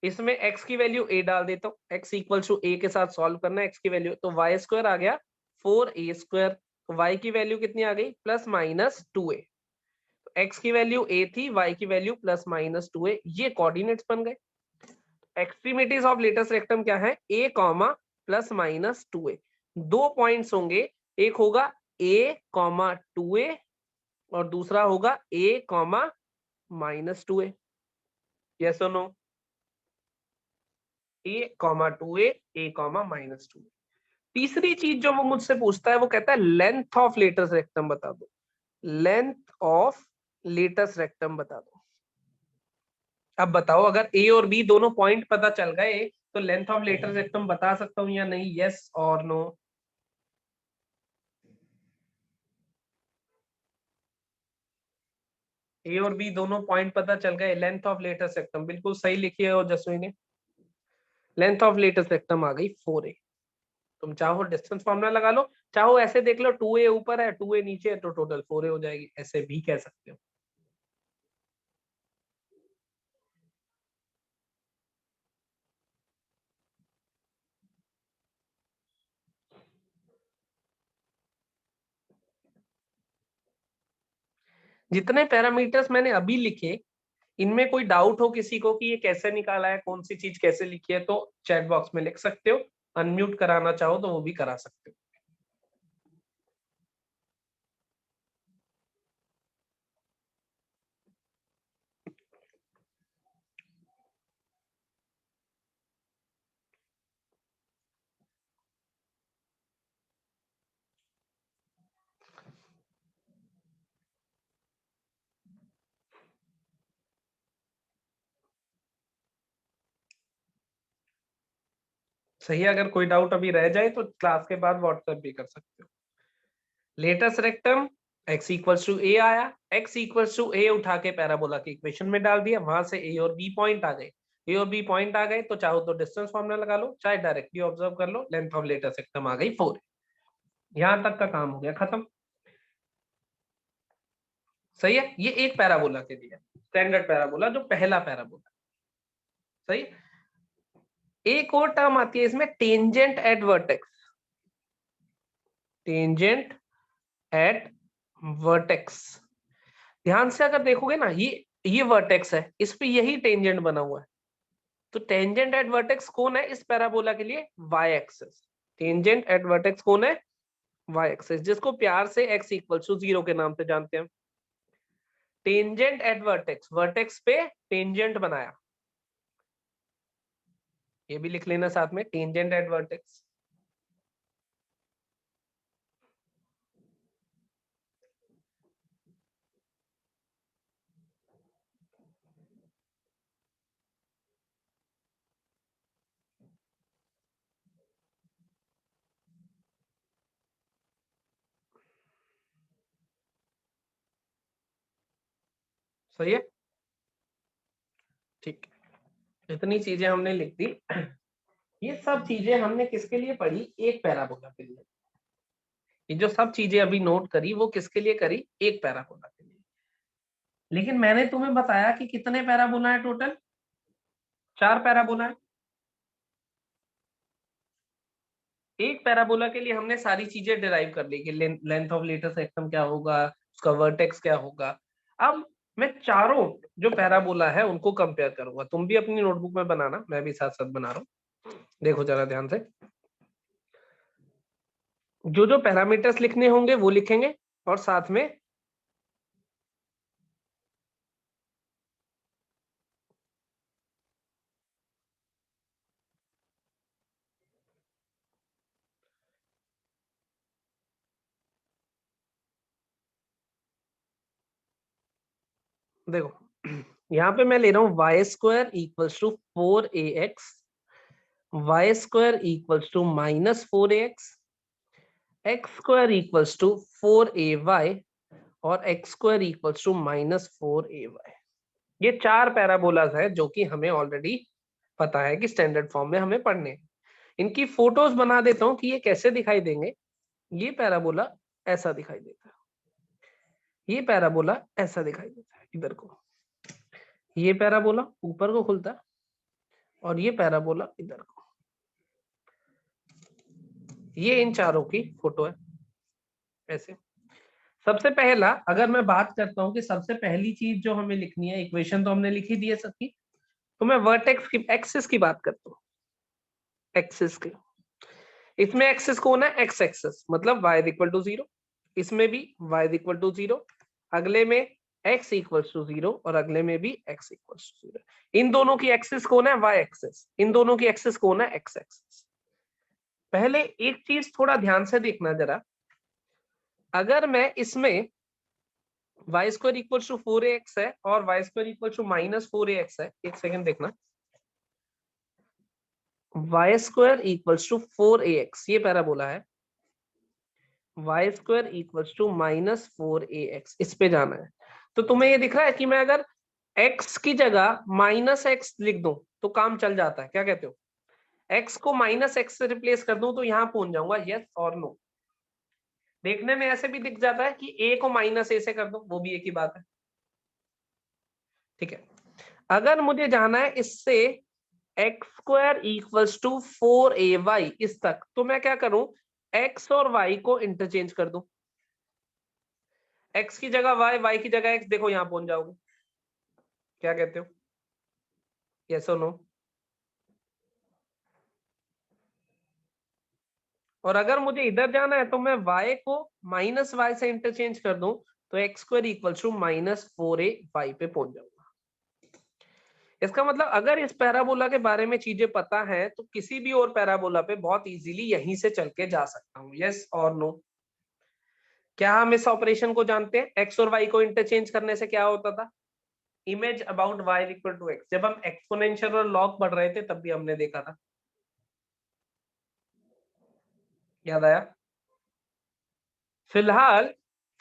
इसमें x की वैल्यू a डाल देता हूँ, x इक्वल्स टू a के साथ सॉल्व करना है x की वैल्यू, तो y स्क्वायर आ गया 4a स्क्वायर। तो y की वैल्यू कितनी आ गई, प्लस माइनस 2a। x की वैल्यू a थी, y की वैल्यू प्लस माइनस 2a, ये कोऑर्डिनेट्स बन गए। एक्सट्रीमिटीज ऑफ लेटस रेक्टम क्या है, a comma plus minus 2a। दो पॉइंट्स होंगे, एक होगा a कॉमा 2a और दूसरा होगा a comma minus 2a। Yes और no? a comma 2a, a comma minus 2a। तीसरी चीज जो वो मुझसे पूछता है वो कहता है लेंथ ऑफ लेटस रेक्टम बता दो। लेंथ ऑफ लेटस रेक्टम बता दो। अब बताओ, अगर ए और बी दोनों पॉइंट पता चल गए तो लेंथ ऑफ लेटस रेक्टम बता सकता हूं या नहीं, यस और नो? ए और बी दोनों पॉइंट पता चल गए, लेंथ ऑफ लेटस रेक्टम बिल्कुल सही लिखी है और जसवी ने। लेंथ ऑफ लेटस रेक्टम आ गई 4a। तुम चाहो डिस्टेंस फॉर्मूला लगा लो, चाहो ऐसे देख लो 2a ऊपर है 2a नीचे है तो टोटल 4a हो जाएगी, ऐसे भी कह सकते हो। जितने पैरामीटर्स मैंने अभी लिखे, इनमें कोई डाउट हो किसी को कि ये कैसे निकाला है, कौन सी चीज कैसे लिखी है, तो चैट बॉक्स में लिख सकते हो। अनम्यूट कराना चाहो तो वो भी करा सकते हो। सही है, अगर कोई डाउट अभी रह जाए तो क्लास के बाद व्हाट्सएप भी कर सकते हो। Latus rectum x equals to a आया, x इक्वल्स टू a उठा के पैराबोला की इक्वेशन में डाल दिया, वहां से a और b पॉइंट आ गए। a और b पॉइंट आ गए तो चाहो तो डिस्टेंस फॉर्मूला लगा लो, चाहे डायरेक्टली ऑब्जर्व कर लो, लेंथ ऑफ लेटेस्ट रेक्टम आ गई 4। यहां तक का काम हो गया खत्म। सही है, ये एक पैराबोला के लिए स्टैंडर्ड पैराबोला, जो पहला पैराबोला। सही। एक और टर्म आती है इसमें, tangent at vertex. Tangent at vertex, ध्यान से अगर देखोगे ना, ये वर्टेक्स है, इस पे यही टेंजेंट बना हुआ है। तो टेंजेंट एट वर्टेक्स कौन है इस पैराबोला के लिए? Y axis. Tangent at vertex कौन है? वाई एक्सिस, जिसको प्यार से x इक्वल टू 0 के नाम से जानते हैं। टेंजेंट एट वर्टेक्स, वर्टेक्स पे टेंजेंट बनाया, ये भी लिख लेना साथ में, टेंजेंट एट वर्टेक्स। सही है, ठीक, इतनी चीजें हमने लिख दी। ये सब चीजें हमने किसके लिए पढ़ी? एक पैराबोला के लिए। ये जो सब चीजें अभी नोट करी वो किसके लिए करी? एक पैराबोला के लिए। लेकिन मैंने तुम्हें बताया कि कितने पैराबोला है टोटल? 4 पैराबोला है। एक पैराबोला के लिए हमने सारी चीजें डिराइव कर ली कि लेंथ ऑफ लेटेस्ट सेक्टम क्या होगा, उसका वर्टेक्स क्या होगा। अब मैं चारों जो पैराबोला है उनको कंपेयर करूंगा, तुम भी अपनी नोटबुक में बनाना, मैं भी साथ साथ बना रहा हूँ। देखो जरा ध्यान से, जो जो पैरामीटर्स लिखने होंगे वो लिखेंगे, और साथ में देखो यहाँ पे मैं ले रहा हूँ y square equals to 4ax, y square equals to -4ax, x square equals to 4ay, और x square equals to -4ay। ये 4 पैराबोलाज है जो कि हमें ऑलरेडी पता है कि स्टैंडर्ड फॉर्म में हमें पढ़ने हैं। इनकी फोटोज बना देता हूं कि ये कैसे दिखाई देंगे। ये पैराबोला ऐसा दिखाई देता है, ये पैराबोला ऐसा दिखाई देता है इधर को, ये पैराबोला ऊपर को खुलता है, और ये पैराबोला इधर को। ये इन चारों की फोटो है ऐसे। सबसे पहला अगर मैं बात करता हूं कि सबसे पहली चीज जो हमें लिखनी है, इक्वेशन तो हमने लिखी दी है सबकी, तो मैं वर्टेक्स की एक्सिस की बात करता हूँ। एक्सिस की, इसमें एक्सिस कौन है? एक्स एक्सिस, मतलब y इक्वल टू 0, इसमें भी y इक्वल टू 0, अगले में x इक्वल टू 0, और अगले में भी x इक्वल टू 0। इन दोनों की एक्सिस कौन है? y axis. इन दोनों की एक्सिस कौन है? x axis. पहले एक चीज थोड़ा ध्यान से देखना जरा, अगर मैं इसमें Y square equal to 4ax है और Y square equal to -4ax है, एक सेकंड देखना, Y square equals to 4ax ये पैराबोला है, y square equals to -4ax, इस पे जाना है। तो तुम्हें ये दिख रहा है कि मैं अगर x की जगह -x लिख दूं तो काम चल जाता है, क्या कहते हो? x को -x से रिप्लेस कर दूं तो यहां पहुंच जाऊंगा, यस और नो। देखने में ऐसे भी दिख जाता है कि a को -a से कर दो, वो भी एक ही बात है। ठीक है, अगर मुझे जाना है इससे x square equals to 4ay इस तक, तो मैं क्या करूं? x और y को इंटरचेंज कर दूं, x की जगह y की जगह x, देखो यहां पहुंच जाओगे। क्या कहते हो? यस और नो? और अगर मुझे इधर जाना है तो मैं y को -y से इंटरचेंज कर दूं, तो x square equals to -4ay पे पहुंच जाऊंगा। इसका मतलब अगर इस पैराबोला के बारे में चीजें पता है तो किसी भी और पैराबोला पे बहुत इजीली यहीं से चल के जा सकता हूँ, यस और नो? क्या हम इस ऑपरेशन को जानते हैं? एक्स और वाई को इंटरचेंज करने से क्या होता था? Image about y equal to x, जब हम एक्सपोनेंशियल और लॉग पढ़ रहे थे तब भी हमने देखा था। याद आया?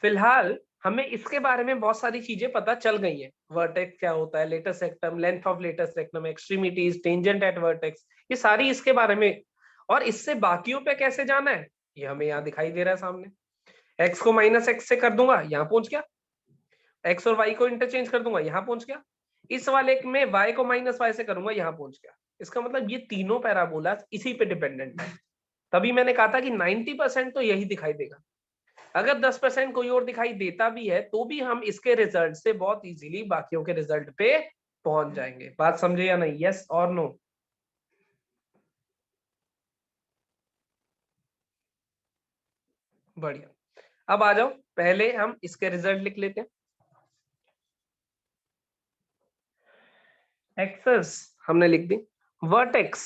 फिलहाल हमें इसके बारे में बहुत सारी चीजें पता चल गई हैं। वर्टेक्स क्या होता है, latus rectum, length of latus rectum, extremities, tangent at vertex, ये सारी इसके बारे में। और इससे बाकियों पे कैसे जाना है ये हमें यहाँ दिखाई दे रहा है सामने। एक्स को -x से कर दूंगा, यहाँ पहुंच गया। एक्स और वाई को इंटरचेंज कर दूंगा, यहाँ पहुंच गया। इस वाले में y को -y से करूंगा, यहाँ पहुंच गया। इसका मतलब ये तीनों पैराबोला इसी पे डिपेंडेंट है। तभी मैंने कहा था कि 90% तो यही दिखाई देगा। अगर 10% कोई और दिखाई देता भी है तो भी हम इसके रिजल्ट से बहुत इजीली बाकियों के रिजल्ट पे पहुंच जाएंगे। बात समझे या नहीं? यस और नो? बढ़िया। अब आ जाओ, पहले हम इसके रिजल्ट लिख लेते हैं। एक्सेस हमने लिख दी। वर्टेक्स,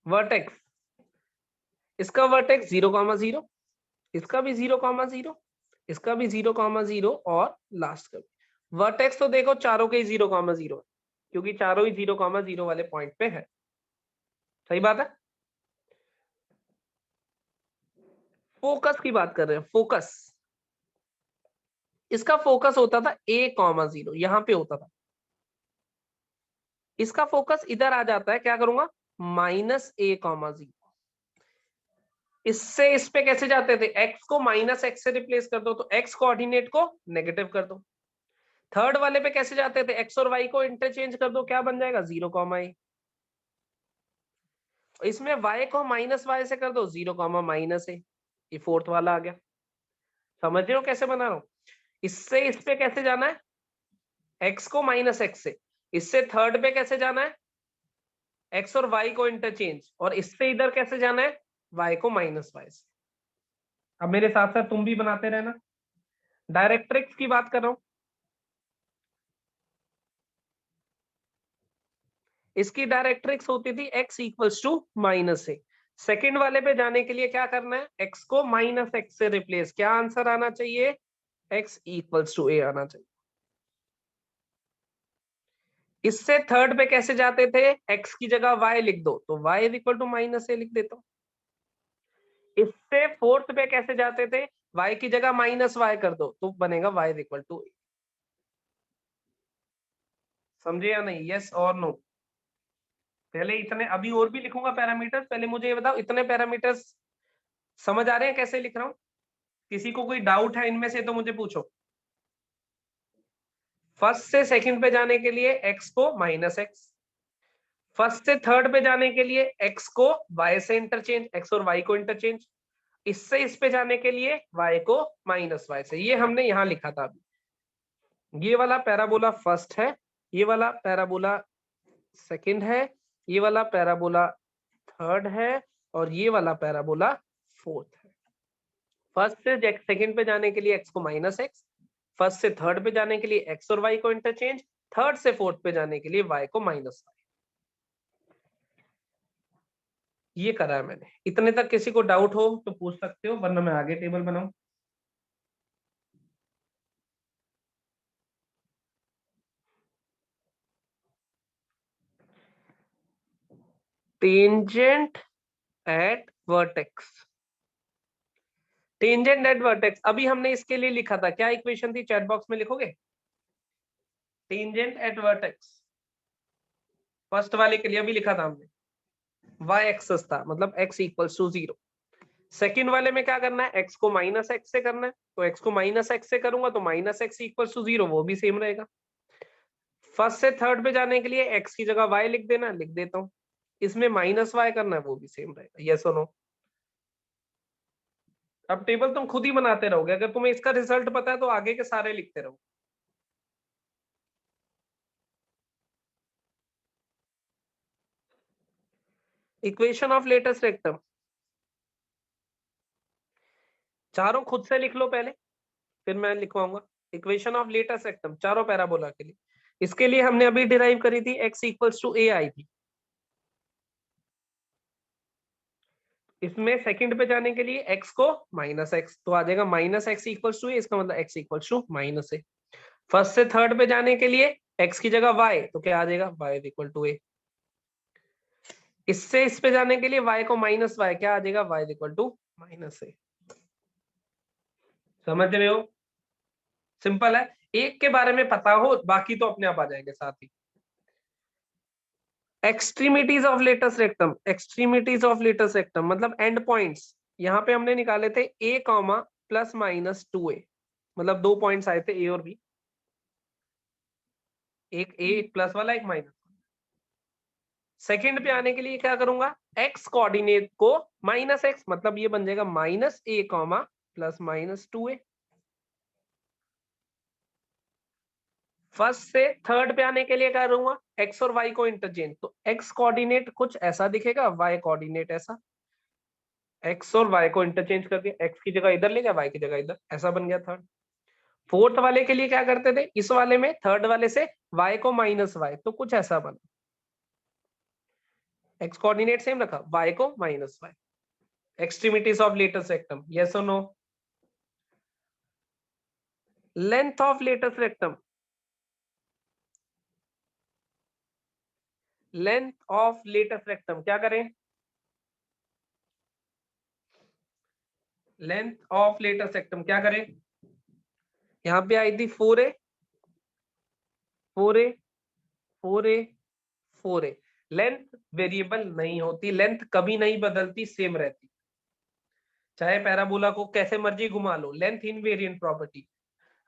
वर्टेक्स, इसका वर्टेक्स 0,0, इसका भी 0,0, इसका भी 0,0 और लास्ट का भी। वर्टेक्स तो देखो चारों के ही 0,0 है, क्योंकि चारों ही 0,0 वाले पॉइंट पे है। सही बात है। फोकस की बात कर रहे हैं, फोकस। इसका फोकस होता था a,0, यहां पे होता था। इसका फोकस इधर आ जाता है, क्या करूंगा, -a,0। इससे इस पे कैसे जाते थे, x को -x से रिप्लेस कर दो तो x कोऑर्डिनेट को नेगेटिव कर दो। थर्ड वाले पे कैसे जाते थे, x और y को इंटरचेंज कर दो, क्या बन जाएगा, 0,a। इसमें y को -y से कर दो, 0,-a। ये फोर्थ वाला आ गया। समझ रहे हो कैसे बना रहा हूं? इससे इस पे कैसे जाना है, x को -x से। इससे थर्ड पे कैसे जाना है, x और y को इंटरचेंज। और इससे इधर कैसे जाना है, y को -y से। अब मेरे साथ साथ तुम भी बनाते रहना। डायरेक्ट्रिक्स की बात कर रहा हूं। इसकी डायरेक्ट्रिक्स होती थी x = -a। सेकंड वाले पे जाने के लिए क्या करना है, x को -x से रिप्लेस। क्या आंसर आना चाहिए, x = a आना चाहिए। इससे थर्ड पे कैसे जाते थे, x की जगह y लिख दो तो y = -a लिख देता हूं। इससे फोर्थ पे कैसे जाते थे, y की जगह -y कर दो तो बनेगा y = a। समझे या नहीं? यस और नो? पहले इतने, अभी और भी लिखूंगा पैरामीटर्स, पहले मुझे ये बताओ इतने पैरामीटर्स समझ आ रहे हैं कैसे लिख रहा हूं? किसी को कोई डाउट है इनमें से तो मुझे पूछो। फर्स्ट से सेकंड पे जाने के लिए x को -x, फर्स्ट से थर्ड पे जाने के लिए x को y से इंटरचेंज, x और y को इंटरचेंज। इससे इस पे जाने के लिए y को -y से। ये हमने यहां लिखा था अभी। ये वाला पैराबोला फर्स्ट है, ये वाला पैराबोला सेकंड है, ये वाला पैराबोला थर्ड है, और ये वाला पैराबोला फोर्थ है। फर्स्ट से सेकंड पे जाने के लिए x को -x, फर्स्ट से थर्ड पे जाने के लिए x और y को इंटरचेंज, थर्ड से फोर्थ पे जाने के लिए y को -y। ये करा है मैंने। इतने तक किसी को डाउट हो तो पूछ सकते हो, वरना मैं आगे टेबल बनाऊं। Tangent at vertex, tangent at vertex अभी हमने इसके लिए लिखा था, क्या इक्वेशन थी, चैट बॉक्स में लिखोगे। टेंजेंट एट वर्टेक्स फर्स्ट वाले के लिए अभी लिखा था हमने, y एक्सेस था, मतलब x = 0। सेकंड वाले में क्या करना है, x को -x से करना है, तो x को -x से करूंगा तो -x = 0, वो भी सेम रहेगा। फर्स्ट से थर्ड पे जाने के लिए x की जगह y लिख देना, लिख देता हूँ। इसमें -y करना है, वो भी सेम रहेगा। यस और नो? अब टेबल तुम खुद ही बनाते रहोगे, अगर तुम्हें इसका रिजल्ट पता है तो आगे के सारे लिखते रहो। इक्वेशन ऑफ लेटेस्ट रेक्टम चारों खुद से लिख लो पहले, फिर मैं लिखवाऊंगा। इक्वेशन ऑफ लेटेस्ट रेक्टम चारों पैराबोला के लिए, इसके लिए हमने अभी डिराइव करी थी, x = a आई थी। इसमें सेकंड पे जाने के लिए x को -x, तो आ जाएगा -x = a, इसका मतलब x = -a। फर्स्ट से थर्ड पे जाने के लिए x की जगह y, तो क्या आ जाएगा, y = a। इससे इस पे जाने के लिए y को माइनस y क्या आ जाएगा, y इक्वल टू माइनस ए। समझ रहे हो? सिंपल है, एक के बारे में पता हो बाकी तो अपने आप आ जाएंगे साथ ही। Extremities of latus rectum, extremities of latus rectum मतलब एंड पॉइंट्स। यहाँ पे हमने निकाले थे a comma plus minus 2a, मतलब 2 पॉइंट्स आए थे a और b, एक a एक प्लस वाला एक माइनस। सेकंड पे आने के लिए क्या करूंगा, x कोऑर्डिनेट को माइनस x, मतलब ये बन जाएगा minus a comma plus minus 2a। First से थर्ड पे आने के लिए क्या करूंगा, x और y को इंटरचेंज, तो x कोऑर्डिनेट कुछ ऐसा दिखेगा, y कोऑर्डिनेट ऐसा, x और y को इंटरचेंज करके x की जगह इधर ले गया, y की जगह इधर, ऐसा बन गया थर्ड। फोर्थ वाले के लिए क्या करते थे, इस वाले में थर्ड वाले से y को माइनस y, तो कुछ ऐसा बना, x कोऑर्डिनेट सेम रखा, y को minus y। Extremities of latus rectum, yes और no? Length of latus rectum, length of latus rectum क्या करें, लेंथ ऑफ लेटस रेक्टम क्या करें, यहाँ पे आई थी 4a 4a 4a 4a। Length variable नहीं होती, लेंथ कभी नहीं बदलती, सेम रहती, चाहे पैराबोला को कैसे मर्जी घुमा लो, लेंथ इनवेरिएंट प्रॉपर्टी।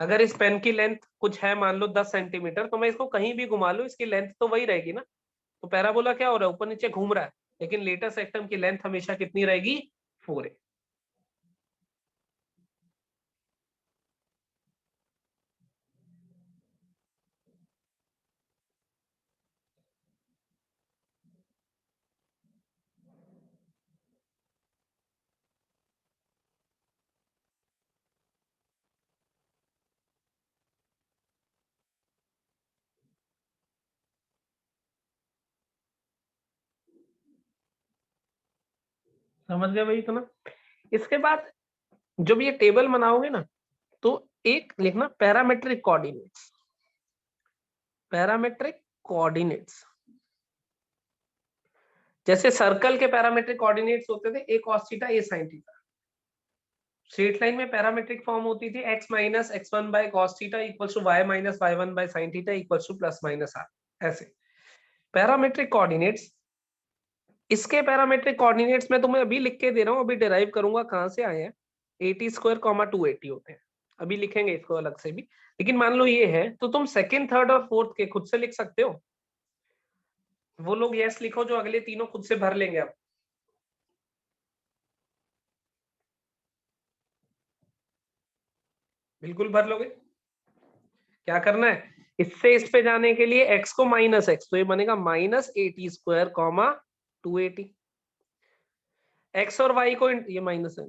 अगर इस पेन की लेंथ कुछ है मान लो 10 सेंटीमीटर, तो मैं इसको कहीं भी घुमा लूं इसकी लेंथ तो वही रहेगी ना। तो पैराबोला क्या हो रहा है, ऊपर नीचे घूम रहा है, लेकिन लेटस रेक्टम की लेंथ हमेशा कितनी रहेगी, 4a। समझ गए भाई इतना? इसके बाद जब ये टेबल बनाओगे ना, तो एक लिखना पैरामेट्रिक कोऑर्डिनेट्स, पैरामेट्रिक कोऑर्डिनेट्स। जैसे सर्कल के पैरामेट्रिक कोऑर्डिनेट्स होते थे, a cos theta a sine theta. Straight line में पैरामेट्रिक फॉर्म होती थी x minus x one by cos theta equals to y minus y one by sine theta equals to plus minus r. ऐसे पैरामेट्रिक कोऑर्डिनेट्स। इसके पैरामेट्रिक कोऑर्डिनेट्स में तुम्हें अभी लिख के दे रहा हूँ, अभी डिराइव करूंगा कहाँ से आए हैं, 80 स्क्वायर कॉमा 280 होते हैं, अभी लिखेंगे इसको अलग से भी। लेकिन मान लो ये है, तो तुम सेकंड थर्ड और फोर्थ के खुद से लिख सकते हो। वो लोग यस लिखो जो अगले तीनों खुद से भर लेंगे आप। बिल्कुल भर लोगे। क्या करना है, इससे इस पे जाने के लिए x को माइनस एक्स, तो ये बनेगा माइनस 80 स्क्वायर कॉमा 280। एक्स और वाई को ये माइनस है,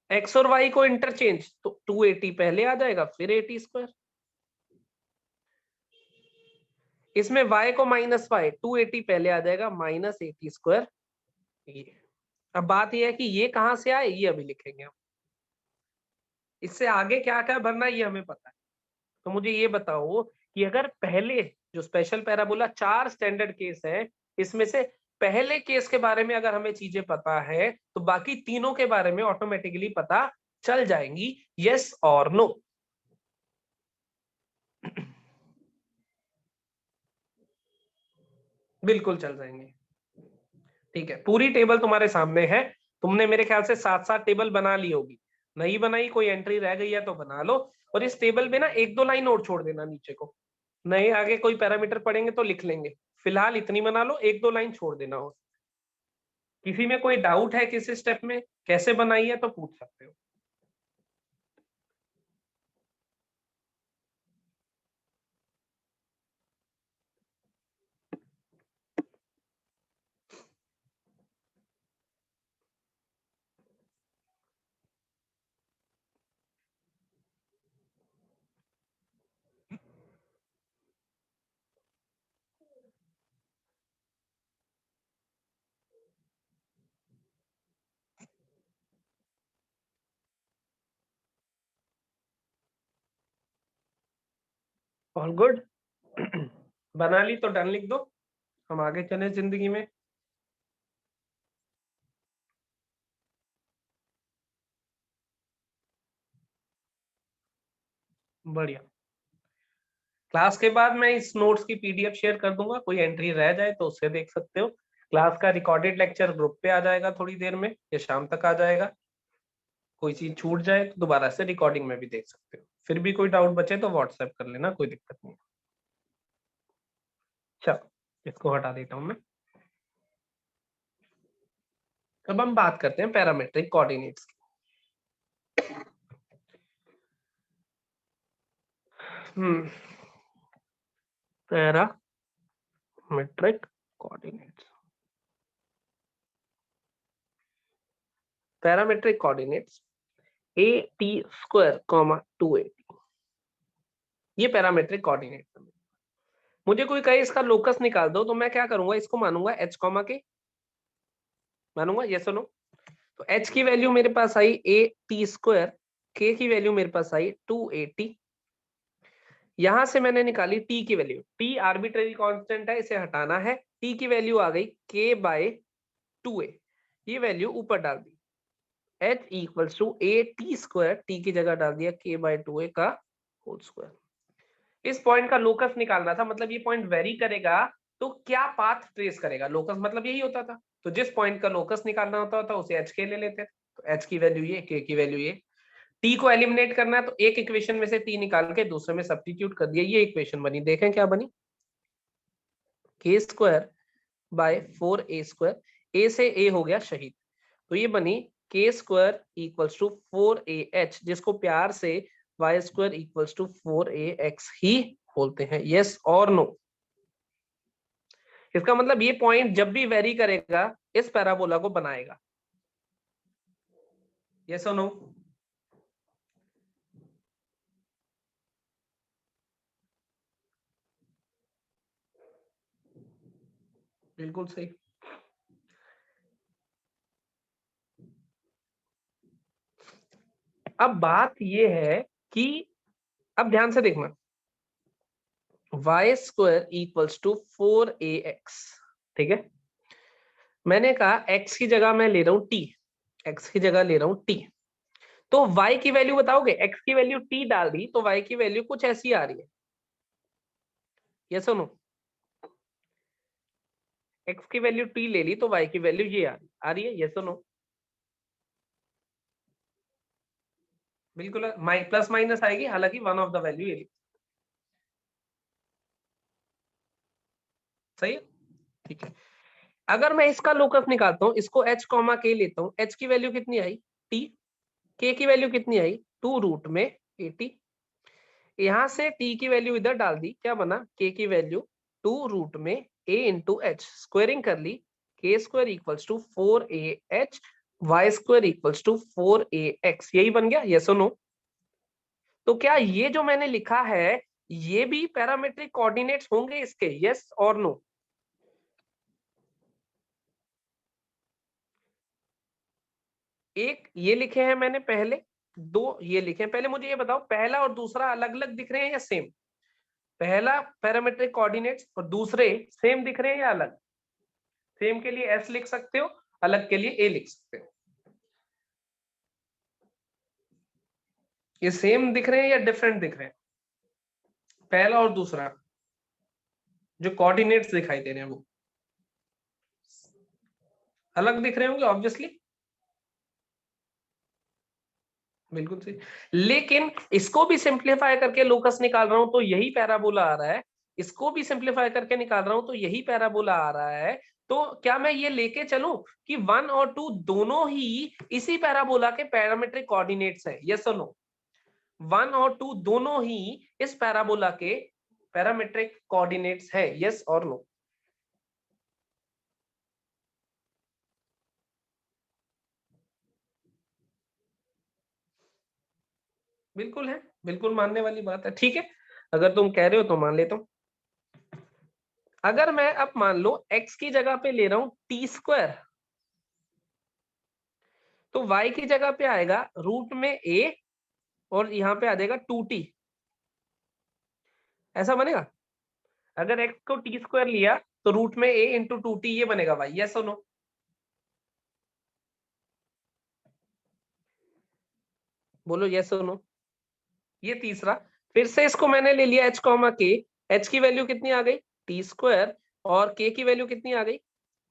एक्स और वाई को इंटरचेंज, तो 280 पहले आ जाएगा फिर 80 स्क्वायर। इसमें y को माइनस वाई 280 पहले आ जाएगा माइनस 80 स्क्वायर। ये अब बात यह है कि ये कहां से आए, ये अभी लिखेंगे हम। इससे आगे क्या क्या भरना है ये हमें पता है। तो मुझे ये बताओ कि अगर पहले जो स्पेशल पैराबोला 4 स्टैंडर्ड केस है, इसमें से पहले केस के बारे में अगर हमें चीजें पता है, तो बाकी तीनों के बारे में ऑटोमेटिकली पता चल जाएंगी, यस और नो? बिल्कुल चल जाएंगे। ठीक है, पूरी टेबल तुम्हारे सामने है, तुमने मेरे ख्याल से 7-7 टेबल बना ली होगी, नहीं बनाई कोई एंट्री रह गई है तो बना लो। और इस टेबल में ना 1-2 लाइन और छोड़ देना नीचे को, नए आगे कोई पैरामीटर पढ़ेंगे तो लिख लेंगे, फिलहाल इतनी बना लो, 1-2 लाइन छोड़ देना हो। किसी में कोई डाउट है किसी स्टेप में कैसे बनाई है तो पूछ सकते हो। All good. बना ली तो डन लिख दो, हम आगे चले जिंदगी में। बढ़िया। क्लास के बाद मैं इस नोट्स की पीडीएफ शेयर कर दूंगा, कोई एंट्री रह जाए तो उससे देख सकते हो। क्लास का रिकॉर्डेड लेक्चर ग्रुप पे आ जाएगा थोड़ी देर में या शाम तक आ जाएगा। कोई चीज छूट जाए तो दोबारा से रिकॉर्डिंग में भी देख सकते हो। फिर भी कोई डाउट बचे तो व्हाट्सएप कर लेना, कोई दिक्कत नहीं। चलो इसको हटा देता हूं मैं। अब हम बात करते हैं पैरामेट्रिक कोऑर्डिनेट्स की। Parametric coordinates. Parametric coordinates at² 280, ये पैरामेट्रिक कोऑर्डिनेट। मुझे कोई कहे इसका लोकस निकाल दो तो मैं क्या करूंगा, इसको मानूंगा h, के मानूंगा, यस और नो। तो h की वैल्यू मेरे पास आई at², k की वैल्यू मेरे पास आई 280। यहां से मैंने निकाली t की वैल्यू, t आर्बिट्रेरी कांस्टेंट है, इसे हटाना है। t की वैल्यू आ गई k/2a, ये वैल्यू ऊपर डाल दी। h equals to at², t की जगह डाल दिया k/2a का होल स्क्वायर। इस पॉइंट का लोकस निकालना था, मतलब ये पॉइंट वेरी करेगा तो क्या पाथ ट्रेस करेगा, लोकस मतलब यही होता था। तो जिस पॉइंट का लोकस निकालना होता था उसे एच के ले लेते थे। तो एच की वैल्यू ये, के की वैल्यू ये। टी को एलिमिनेट करना है तो एक इक्वेशन में से टी निकाल के दूसरे में सब्स्टिट्यूट कर दिया, ये इक्वेशन बनी। देखें क्या बनी, k²/4a²। ए से ए हो गया शहीद, तो ये बनी k² इक्वल्स टू 4ah, जिसको प्यार से y² इक्वल्स टू 4ax ही बोलते हैं। यस और नो? इसका मतलब ये पॉइंट जब भी वेरी करेगा इस पैराबोला को बनाएगा। यस और नो? बिल्कुल सही। अब बात ये है कि अब ध्यान से देखना, y² इक्वल्स टू 4ax, ठीक है। मैंने कहा x की जगह मैं ले रहा हूं t, x की जगह ले रहा हूं t। तो y की वैल्यू बताओगे, x की वैल्यू t डाल दी तो y की वैल्यू कुछ ऐसी आ रही है। ये सुनो, x की वैल्यू t ले ली तो y की वैल्यू ये आ रही है। ये सुनो, बिल्कुल प्लस माइनस आएगी, हालांकि वन ऑफ द वैल्यू ये सही है, ठीक है। अगर मैं इसका लोकस निकालता हूं, इसको h, k लेता हूं, h की वैल्यू कितनी आई t, k की वैल्यू कितनी आई 2√80। यहां से t की वैल्यू इधर डाल दी, क्या बना, k की वैल्यू 2√a/h, स्क्वायरिंग कर ली, k² equals to 4ah, y² equals to 4ax, यही बन गया। यस और नो? तो क्या ये जो मैंने लिखा है ये भी पैरामेट्रिक कोऑर्डिनेट्स होंगे इसके, यस और नो? एक ये लिखे हैं मैंने पहले, दो ये लिखे हैं। पहले मुझे ये बताओ, पहला और दूसरा अलग अलग दिख रहे हैं या सेम? पहला पैरामेट्रिक कोऑर्डिनेट्स और दूसरे सेम दिख रहे हैं या अलग? सेम के लिए एस लिख सकते हो, अलग के लिए ए लिख सकते हो। ये सेम दिख रहे हैं या डिफरेंट दिख रहे हैं? पहला और दूसरा जो कोऑर्डिनेट्स दिखाई दे रहे हैं वो अलग दिख रहे होंगे ऑब्वियसली। बिल्कुल सही। लेकिन इसको भी सिंप्लीफाई करके लोकस निकाल रहा हूं तो यही पैराबोला आ रहा है, इसको भी सिंप्लीफाई करके निकाल रहा हूं तो यही पैराबोला आ रहा है। तो क्या मैं ये लेके चलूं कि 1 और 2 दोनों ही इसी पैराबोला के पैरामेट्रिक कोऑर्डिनेट्स हैं? यस और नो? 1 और 2 दोनों ही इस पैराबोला के पैरामेट्रिक कोऑर्डिनेट्स है। यस और नो? बिल्कुल है, बिल्कुल मानने वाली बात है, ठीक है। अगर तुम कह रहे हो तो मान लेता हूं। अगर मैं अब मान लो x की जगह पे ले रहा हूं t², तो y की जगह पे आएगा रूट में a और यहां पे आ जाएगा 2t, ऐसा बनेगा। अगर x को t² लिया तो रूट में a × 2t ये बनेगा y। यस और नो? बोलो यस और नो? ये तीसरा। फिर से इसको मैंने ले लिया h कॉमा के, h की वैल्यू कितनी आ गई टी स्क्वायर और k की वैल्यू कितनी आ गई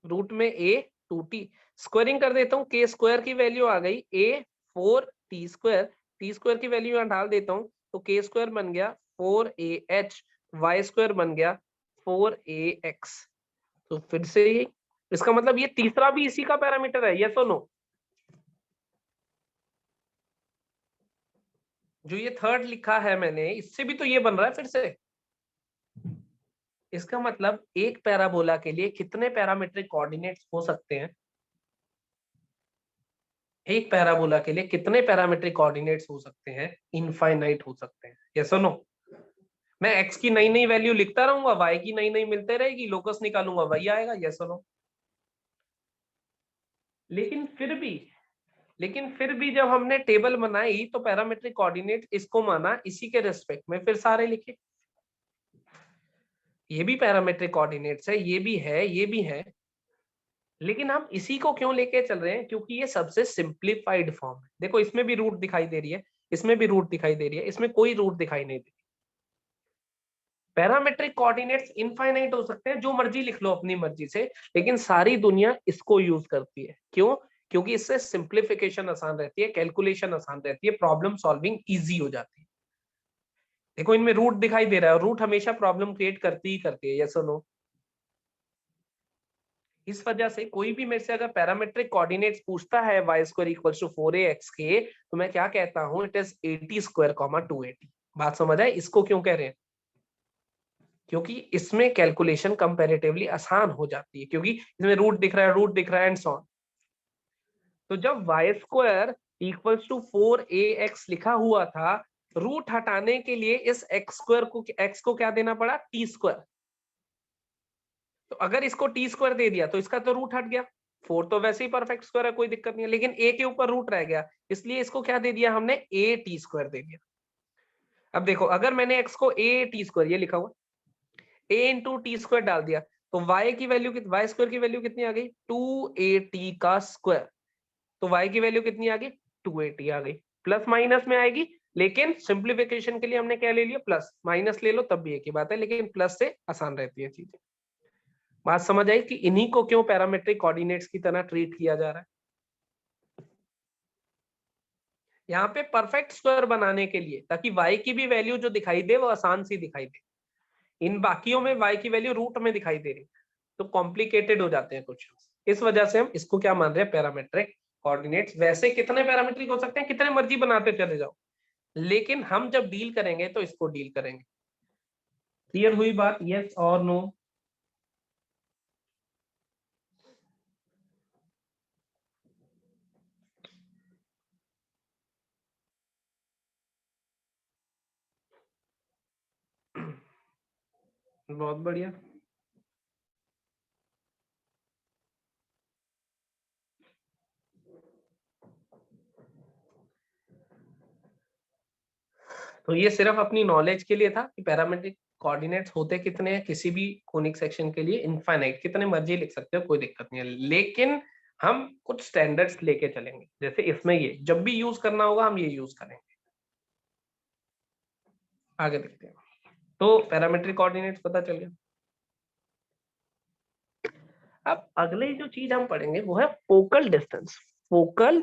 रूट में a 2t, स्क्वायरिंग कर देता हूँ, k स्क्वायर की वैल्यू आ गई a 4t square, t square की वैल्यू यहाँ डाल देता हूँ तो k स्क्वायर बन गया 4ah, y स्क्वायर बन गया 4ax। तो फिर से ये इसका मतलब ये तीसरा भी इसी का पैरामीटर है, यस और नो? जो ये थर्ड लिखा है मैंने इससे भी तो ये बन रहा है फिर से। इसका मतलब एक पैराबोला के लिए कितने पैरामीट्रिक कोऑर्डिनेट्स हो सकते हैं? एक पैराबोला के लिए कितने पैरामीट्रिक कोऑर्डिनेट्स हो सकते हैं? इनफाइनाइट हो सकते हैं, यस और नो? मैं x की नई नई वैल्यू लिखता रहूंगा, y की नई नई मिलते रहेगी, लोकस निकालूंगा वही आएगा, यस और नो? लेकिन फिर भी जब हमने टेबल बनाई तो पैरामीट्रिक कोऑर्डिनेट इसको माना, इसी के रेस्पेक्ट में फिर सारे लिखे। ये भी पैरामीट्रिक कोऑर्डिनेट्स है, ये भी है, ये भी है, लेकिन हम इसी को क्यों लेके चल रहे हैं? क्योंकि ये सबसे सिंप्लीफाइड फॉर्म है। देखो इसमें भी रूट दिखाई दे रही है, इसमें भी रूट दिखाई दे रही है, इसमें कोई रूट दिखाई नहीं दे रही। पैरामीट्रिक कोऑर्डिनेट्स इनफाइनाइट हो सकते हैं, जो मर्जी लिख लो अपनी मर्जी से, लेकिन सारी दुनिया इसको यूज करती है। क्यों? क्योंकि इससे सिंप्लीफिकेशन आसान रहती है, कैलकुलेशन आसान रहती है, प्रॉब्लम सॉल्विंग इजी हो जाती है। देखो इनमें रूट दिखाई दे रहा है, रूट हमेशा प्रॉब्लम क्रिएट करती ही करती है, यस और नो? इस वजह से कोई भी मेरे से अगर पैरामीट्रिक कोऑर्डिनेट्स पूछता है y square equals to 4ax के, तो मैं क्या कहता हूं? It is 80 square comma 280। बात समझ आए? इसको क्यों कह रहे हैं? क्योंकि इसमें कैलकुलेशन कंपैरेटिवली आसान हो जाती है, क्योंकि इसमें रूट दिख रहा है, रूट दिख रहा है एंड सो ऑन। तो जब y square equals to 4ax लिखा हुआ था, रूट हटाने के लिए इस x स्क्वायर को x को क्या देना पड़ा? t square. तो अगर इसको टी स्क्वायर दे दिया तो इसका तो रूट हट गया, 4 तो वैसे ही परफेक्ट स्क्वायर है, कोई दिक्कत नहीं है, लेकिन a के ऊपर रूट रह गया, इसलिए इसको क्या दे दिया हमने? a टी स्क्वायर दे दिया। अब देखो अगर मैंने x को a टी स्क्वायर ये लिखा हुआ a इंटू टी स्क्वायर डाल दिया तो y की वैल्यू y स्क्वायर की वैल्यू कितनी आ गई? 2at का स्क्वायर। तो y की वैल्यू कितनी आ गई? 280 आ गई। प्लस माइनस में आएगी, लेकिन सिंप्लीफिकेशन के लिए हमने क्या ले लिया? प्लस। माइनस ले लो तब भी एक ही बात है, लेकिन प्लस से आसान रहती है चीजें। बात समझ आई कि इन्हीं को क्यों पैरामेट्रिक कोऑर्डिनेट्स की तरह ट्रीट किया जा रहा है? यहाँ पे परफेक्ट स्क्वायर बनाने के लिए, ताकि y की भी वैल्यू जो दिखाई दे वो आसान सी दिखाई दे। इन बाकियों में y की वैल्यू रूट में दिखाई दे रही, तो कॉम्प्लिकेटेड हो जाते हैं कुछ। इस वजह से हम इसको क्या मान रहे हैं? Parametric coordinates. वैसे कितने पैरामेट्रिक हो सकते हैं? कितने मर्जी बनाते चले जाओ, लेकिन हम जब डील करेंगे तो इसको डील करेंगे। क्लियर हुई बात? यस और नो? बहुत बढ़िया। तो ये सिर्फ अपनी नॉलेज के लिए था कि पैरामेट्रिक कोऑर्डिनेट्स होते कितने हैं किसी भी कोनिक सेक्शन के लिए? इनफाइनाइट, कितने मर्जी लिख सकते हो, कोई दिक्कत नहीं है, लेकिन हम कुछ स्टैंडर्ड्स लेके चलेंगे। जैसे इसमें ये जब भी यूज करना होगा हम ये यूज करेंगे। आगे देखते हैं। तो पैरामेट्रिक कोऑर्डिनेट्स पता चल गया। अब अगले जो चीज हम पढ़ेंगे वो है focal distance. Focal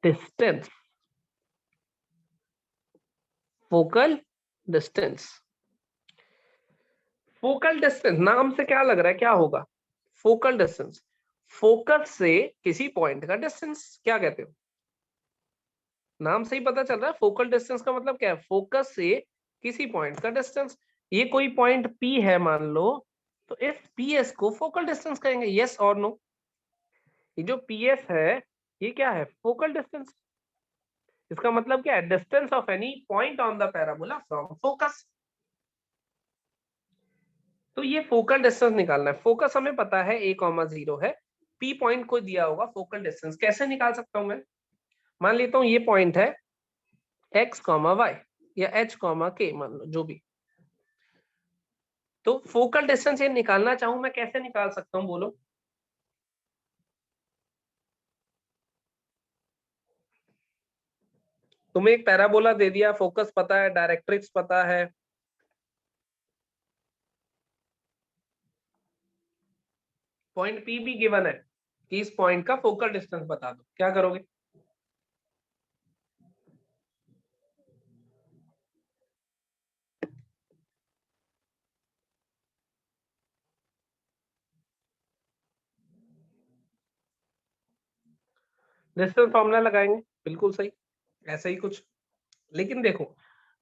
distance, focal distance. Focal distance नाम से क्या लग रहा है क्या होगा? फोकल डिस्टेंस, फोकस से किसी पॉइंट का डिस्टेंस क्या कहते हो? नाम से ही पता चल रहा है फोकल डिस्टेंस का मतलब क्या है? फोकस से किसी पॉइंट का डिस्टेंस। ये कोई पॉइंट P है मान लो, तो इस PS को फोकल डिस्टेंस कहेंगे, यस और नो? ये जो PS है ये क्या है? Focal distance. इसका मतलब क्या है? Distance of any point on the parabola from focus. तो ये फोकल डिस्टेंस निकालना है। फोकस हमें पता है a,0 है, P पॉइंट को दिया होगा, फोकल डिस्टेंस कैसे निकाल सकता हूं मैं? मान लेता हूं ये पॉइंट है x, y या h, k, मान लो जो भी। तो फोकल डिस्टेंस ये निकालना चाहूं मैं, कैसे निकाल सकता हूं बोलो? तुम्हें एक पैराबोला दे दिया, फोकस पता है, डायरेक्ट्रिक्स पता है, पॉइंट पी भी गिवन है कि इस पॉइंट का फोकल डिस्टेंस बता दो, क्या करोगे? डिस्टेंस फॉर्मूला लगाएंगे, बिल्कुल सही, ऐसा ही कुछ। लेकिन देखो,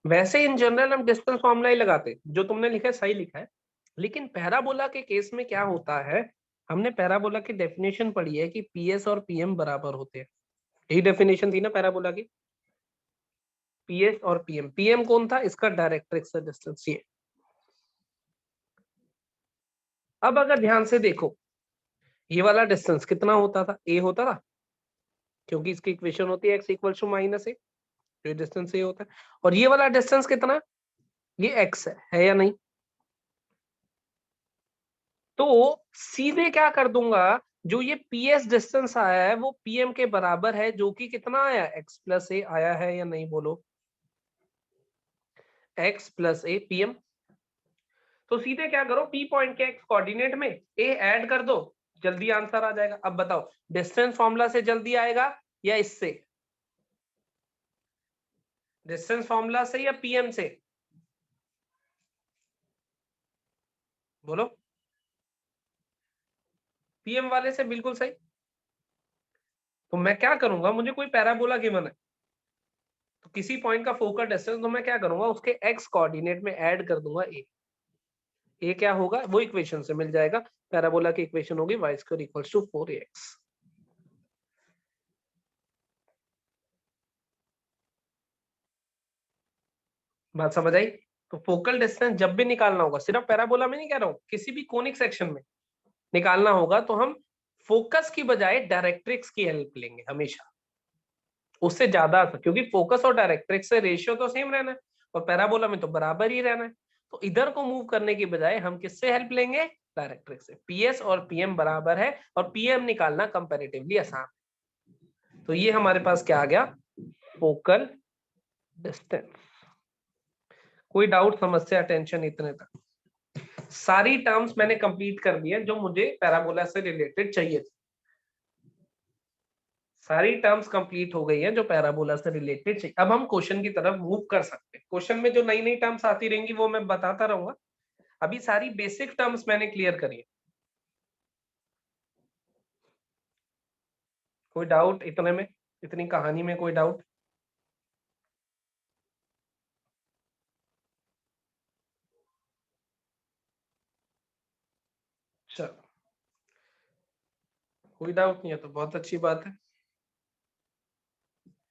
वैसे इन जनरल हम डिस्टेंस फॉर्मूला ही लगाते, जो तुमने लिखा है सही लिखा है, लेकिन पैराबोला के केस में क्या होता है, हमने पैराबोला की डेफिनेशन पढ़ी है कि पीएस और पीएम बराबर होते हैं। यही डेफिनेशन थी ना पैराबोला की, पीएस और पीएम। पीएम कौन था? इसका डायरेक्ट्रिक्स से डिस्टेंस ये। अब अगर ध्यान से देखो, ये वाला डिस्टेंस कितना होता था? ए होता था, क्योंकि इसकी इक्वेशन होती है x इक्वल टू माइनस ए, जो डिस्टेंस ये होता है। और ये वाला डिस्टेंस कितना? ये x है या नहीं? तो सीधे क्या कर दूंगा, जो ये पीएस डिस्टेंस आया है वो पीएम के बराबर है, जो कि कितना आया? x प्लस ए आया है या नहीं? बोलो, x प्लस ए पीएम। तो सीधे क्या करो, पी पॉइंट के x कोऑर्डिनेट में a ऐड कर दो, जल्दी आंसर आ जाएगा। अब बताओ, डिस्टेंस फॉर्मूला से जल्दी आएगा या इससे? डिस्टेंस फॉर्मूला से या पीएम से? बोलो, पीएम वाले से, बिल्कुल सही। तो मैं क्या करूंगा, मुझे कोई पैराबोला गिवन है, तो किसी पॉइंट का फोकल डिस्टेंस, तो मैं क्या करूंगा, उसके x कोऑर्डिनेट में ऐड कर दूंगा a। a क्या होगा, वो इक्वेशन से मिल जाएगा। पैराबोला की इक्वेशन होगी y square equals to 4ax। बात समझ आई? तो फोकल डिस्टेंस जब भी निकालना होगा, सिर्फ पैराबोला में नहीं कह रहा हूं, किसी भी कोनिक सेक्शन में निकालना होगा, तो हम फोकस की बजाय डायरेक्ट्रिक्स की हेल्प लेंगे हमेशा, उससे ज्यादा, क्योंकि फोकस और डायरेक्ट्रिक्स से रेशियो तो सेम रहना है, और पैराबोला में तो बराबर ही रहना है। तो इधर को मूव करने की बजाय हम किससे हेल्प लेंगे? डायरेक्ट्रिक्स से। पीएस और पीएम बराबर है, और पीएम निकालना कंपैरेटिवली आसान है। तो ये हमारे पास क्या आ गया? Focal distance. कोई डाउट, समस्या, टेंशन? इतने तक सारी टर्म्स मैंने कंप्लीट कर दी है जो मुझे पैराबोला से रिलेटेड चाहिए थी। सारी टर्म्स कंप्लीट हो गई है जो पैराबोला से रिलेटेड चाहिए। अब हम क्वेश्चन की तरफ मूव कर सकते हैं। क्वेश्चन में जो नई नई टर्म्स आती रहेंगी वो मैं बताता रहूंगा। अभी सारी बेसिक टर्म्स मैंने क्लियर करी है। कोई डाउट इतने में, इतनी कहानी में कोई डाउट? चलो, कोई डाउट नहीं है तो बहुत अच्छी बात है।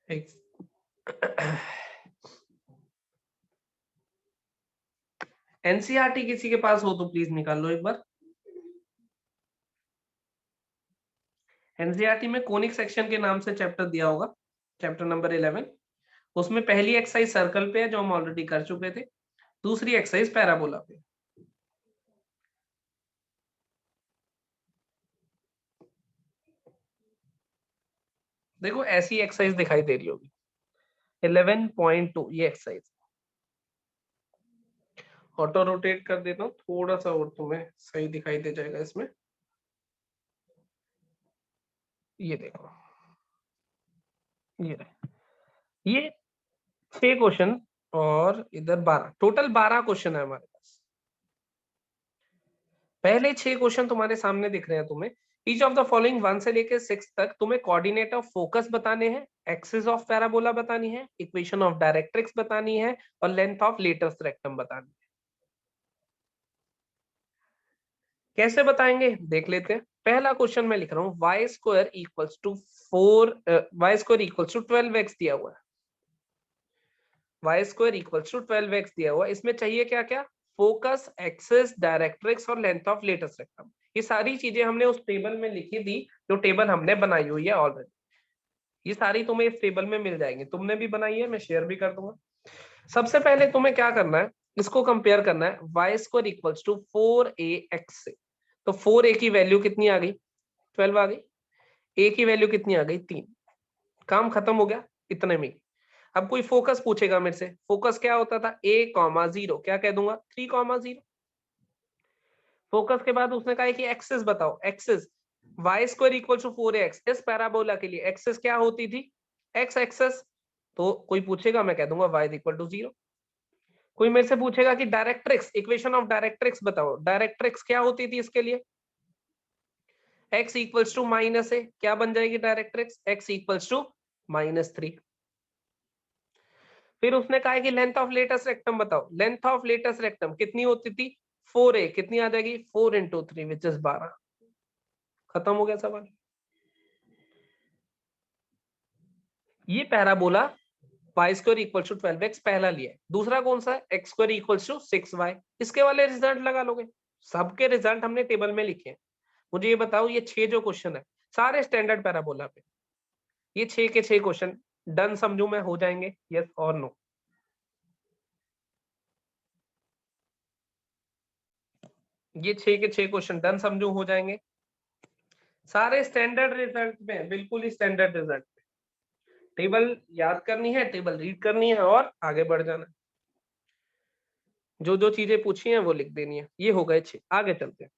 एक एनसीईआरटी किसी के पास हो तो प्लीज निकाल लो एक बार। एनसीईआरटी में कोनिक सेक्शन के नाम से चैप्टर दिया होगा, चैप्टर नंबर 11। उसमें पहली एक्सरसाइज सर्कल पे है जो हम ऑलरेडी कर चुके थे, दूसरी एक्सरसाइज पैराबोला पे। देखो ऐसी एक्सरसाइज दिखाई दे रही होगी 11.2, ये एक्सरसाइज। ऑटो रोटेट कर देता हूँ थोड़ा सा और तुम्हें सही दिखाई दे जाएगा इसमें। ये देखो, ये रहे, ये 6 क्वेश्चन और इधर 12, टोटल 12 क्वेश्चन है हमारे पास। पहले 6 क्वेश्चन तुम्हारे सामने दिख रहे हैं तुम्हें। ईच ऑफ द फॉलोइंग 1 से लेकर 6 तक तुम्हें कोऑर्डिनेट ऑफ फोकस बताने हैं, एक्सिस ऑफ पैराबोला बतानी है, इक्वेशन ऑफ डायरेक्ट्रिक्स बतानी है, और लेंथ ऑफ लेटेस्ट रेक्टम बतानी है। कैसे बताएंगे देख लेते हैं। पहला क्वेश्चन मैं लिख रहा हूँ y square equals to 12x दिया हुआ है। Y square equals to 12x दिया हुआ है। इसमें चाहिए क्या क्या? फोकस, एक्सिस, डायरेक्ट्रिक्स और लेंथ ऑफ लेटेस्ट रेक्टम। ये सारी चीजें हमने उस टेबल में लिखी थी, जो टेबल हमने बनाई हुई है ऑलरेडी। ये सारी तुम्हें इस टेबल में मिल जाएंगी, तुमने भी बनाई है, मैं शेयर भी कर दूंगा। सबसे पहले तुम्हें क्या करना है, इसको कंपेयर करना है y square equals to 4ax से। तो 4a की वैल्यू कितनी आ गई? 12 आ गई। ए की वैल्यू कितनी आ गई? 3। काम खत्म हो गया इतने में। अब कोई फोकस पूछेगा मेरे से, फोकस क्या होता था, a,0, क्या कह दूंगा 3,0। फोकस के बाद उसने कहा कि एक्सिस बताओ, axis y² equal to 4ax, इस पैराबोला के लिए एक्सिस क्या होती थी, x एक्सिस। तो कोई पूछेगा मैं कह दूंगा y इक्वल टू 0। कोई मेरे से पूछेगा कि डायरेक्ट्रिक्स, इक्वेशन ऑफ डायरेक्ट्रिक्स बताओ, डायरेक्ट्रिक्स क्या होती थी इसके लिए, x इक्वल्स टू -a, क्या बन जाएगी डायरेक्ट्रिक्स, x इक्वल्स टू -3। फिर उसने कहा है कि लेंथ ऑफ लेटेस्ट रेक्टम बताओ, लेंथ ऑफ लेटेस्ट रेक्टम कितनी होती थी, 4a, कितनी आ जाएगी 4 × 3 विच इज 12। खत्म हो गया सवाल। ये parabola y² equal to 12x पहला लिया है। दूसरा कौन सा है, x² इक्वल टू 6y। इसके वाले रिजल्ट लगा लोगे, सबके रिजल्ट हमने टेबल में लिखे हैं। मुझे ये बताओ, ये 6 जो क्वेश्चन है सारे स्टैंडर्ड पैराबोला पे, ये 6 के 6 क्वेश्चन डन समझू मैं हो जाएंगे, यस और नो। ये 6 के 6 क्वेश्चन डन समझू हो जाएंगे, सारे स्टैंडर्ड रिजल्ट में, बिल्कुल ही स्टैंडर्ड रिजल्ट। टेबल याद करनी है, टेबल रीड करनी है और आगे बढ़ जाना है। जो जो चीजें पूछी हैं वो लिख देनी है। ये हो गए 6, आगे चलते हैं।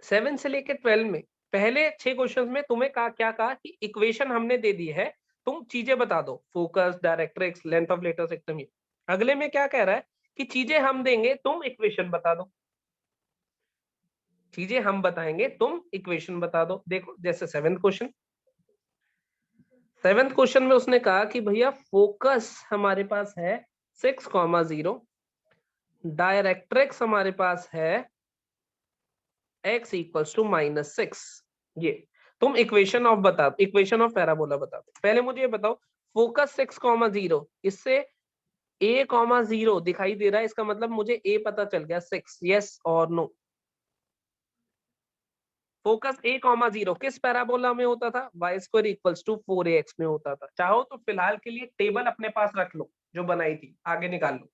7 से लेकर 12 में पहले 6 क्वेश्चंस में तुम्हें क्या कहा कि इक्वेशन हमने दे दी है, तुम चीजें बता दो, focus, directrix, length of latus rectum. ये अगले में क्या कह रहा है कि चीजें हम देंगे, तुम इक्वेशन बता दो। चीजें हम बताएंगे, तुम इक्वेशन बता दो। देखो जैसे 7th क्वेश्चन, 7th क्वेश्चन में उसने कहा कि भैया फोकस हमारे पास है 6,0, डायरेक्ट्रिक्स हमारे पास है x इक्वल्स टू -6। ये तुम इक्वेशन ऑफ बता, इक्वेशन ऑफ पैराबोला बता दो। पहले मुझे ये बताओ, फोकस 6,0, इससे a,0 दिखाई दे रहा है, इसका मतलब मुझे a पता चल गया 6, यस और नो। फोकस a,0 किस पैराबोला में होता था, y² इक्वल्स टू 4ax में होता था। चाहो तो फिलहाल के लिए टेबल अपने पास रख लो जो बनाई थी, आगे निकाल लो,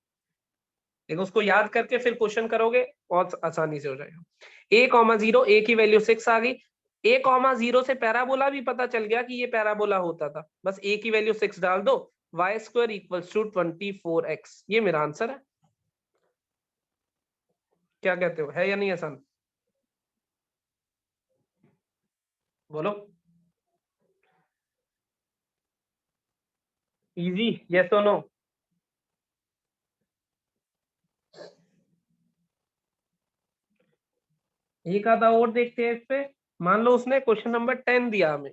देखो उसको याद करके फिर क्वेश्चन करोगे बहुत आसानी से हो जाएगा। a,0, a की वैल्यू 6 आ गई, a,0 से पैराबोला भी पता चल गया कि ये पैराबोला होता था, बस a की वैल्यू 6 डाल दो, y² इक्वल्स टू 24x। ये मेरा आंसर है। क्या कहते हो, है या नहीं आसान, बोलो। इजी, यस और नो। एक आधा और देखते हैं इस पे। मान लो उसने क्वेश्चन नंबर 10 दिया हमें,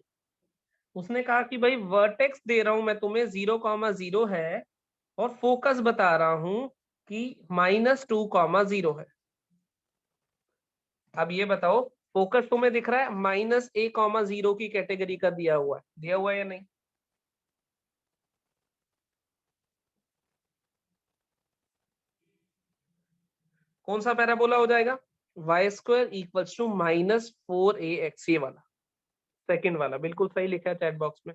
उसने कहा कि भाई वर्टेक्स दे रहा हूं मैं तुम्हें 0,0 है, और फोकस बता रहा हूं कि -2,0 है। अब ये बताओ, फोकस तुम्हें दिख रहा है -a,0 की कैटेगरी का दिया हुआ है या नहीं। कौन सा पैराबोला हो जाएगा, y² इक्वल्स टू -4ax, ये वाला सेकंड वाला, बिल्कुल सही लिखा है चैट बॉक्स में।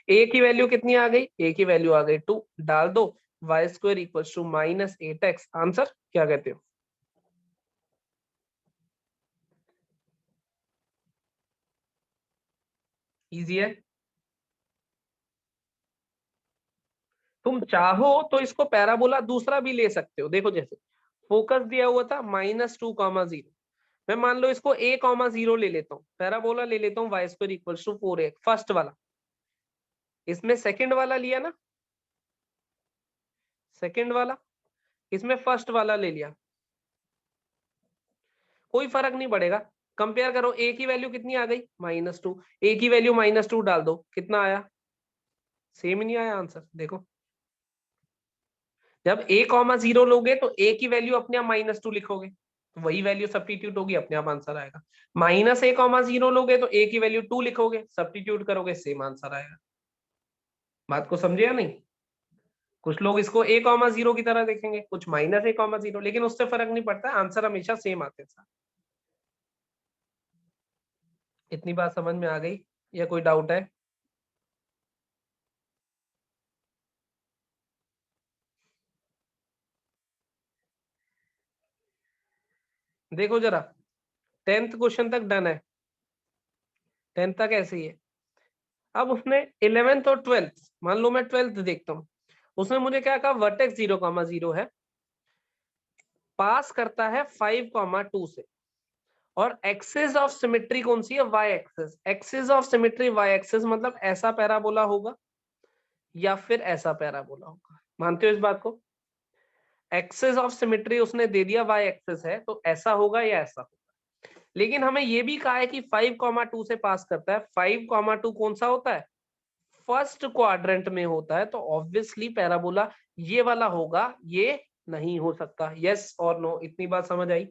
a की वैल्यू कितनी आ गई, a की वैल्यू आ गई 2, डाल दो, y² equals to -8x। Answer क्या कहते हो, इजी है। तुम चाहो तो इसको पैराबोला दूसरा भी ले सकते हो, देखो जैसे फोकस दिया हुआ था -2,0, मैं मान लो इसको a,0 ले लेता हूँ, पैराबोला ले लेता हूँ y² equals to 4a, first वाला। इसमें सेकंड वाला लिया ना, सेकंड वाला, इसमें फर्स्ट वाला ले लिया, कोई फर्क नहीं पड़ेगा। कंपेयर करो, a की वैल्यू कितनी आ गई -2, a की वैल्यू -2 डाल दो, कितना आया, सेम ही नहीं आया आंसर। देखो जब a,0 लोगे तो a की वैल्यू अपने आप -2 लिखोगे, तो वही वैल्यू सब्स्टिट्यूट होगी, अपने आप आंसर आएगा। -a,0 लोगे तो a की वैल्यू 2 लिखोगे, सब्स्टिट्यूट करोगे, सेम आंसर आएगा। बात को समझे या नहीं। कुछ लोग इसको a,0 की तरह देखेंगे, कुछ -a,0, लेकिन उससे फर्क नहीं पड़ता, आंसर हमेशा सेम आते हैं। इतनी बात समझ में आ गई या कोई डाउट है। देखो जरा, 10th क्वेश्चन तक डन है, 10th तक ऐसे ही है। अब उसने 11th और 12th, मान लो मैं 12th देखता हूँ, उसने मुझे क्या कहा, वर्टेक्स 0,0 है, पास करता है 5,2 से, और एक्सिस ऑफ सिमेट्री कौन सी है, y axis. Axis of symmetry y axis मतलब ऐसा पैराबोला होगा या फिर ऐसा पैराबोला होगा, मानते हो इस बात को? एक्सिस ऑफ सिमेट्री उसने दे दिया वाई एक्सिस है, तो ऐसा होगा या ऐसा होगा। लेकिन हमें ये भी कहा है कि 5,2 से पास करता है। 5,2 कौन सा होता है, फर्स्ट क्वाड्रेंट में होता है, तो ऑब्वियसली पैराबोला ये वाला होगा, ये नहीं हो सकता। यस और नो, इतनी बात समझ आई?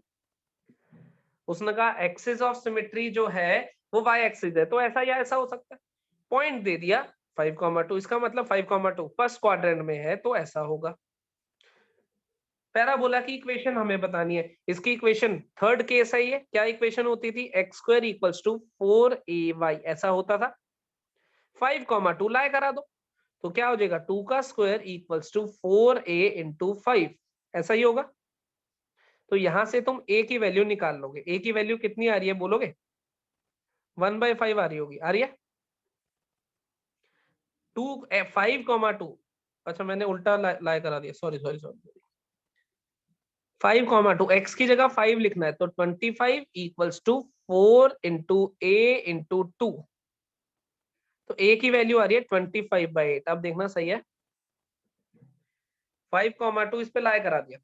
उसने कहा एक्सिस ऑफ सिमेट्री जो है वो वाई एक्सिस है, तो ऐसा या ऐसा हो सकता है। पॉइंट दे दिया 5,2, इसका मतलब 5,2 फर्स्ट क्वाड्रेंट में है, तो ऐसा होगा। पैराबोला की इक्वेशन हमें बतानी है। इसकी इक्वेशन थर्ड केस है ये। क्या इक्वेशन होती थी, x square equals to 4ay, ऐसा होता था। 5,2 लाए करा दो, तो क्या हो जाएगा, 2 का square equals to 4a into 5, ऐसा ही होगा। तो यहां से तुम a की वैल्यू निकाल लोगे। a की वैल्यू कितनी आ रही है बोलोगे, 1/5 आ रही होगी, आ रही है। 5,2, अच्छा मैंने उल्टा लाए करा दिया, सॉरी सॉरी सॉरी। 5,2, एक्स की जगह 5 लिखना है, तो 25 equals to 4 into a into 2, तो ए की वैल्यू आ रही है 25/8। अब देखना सही है, 5,2 इस पे लाए करा दिया,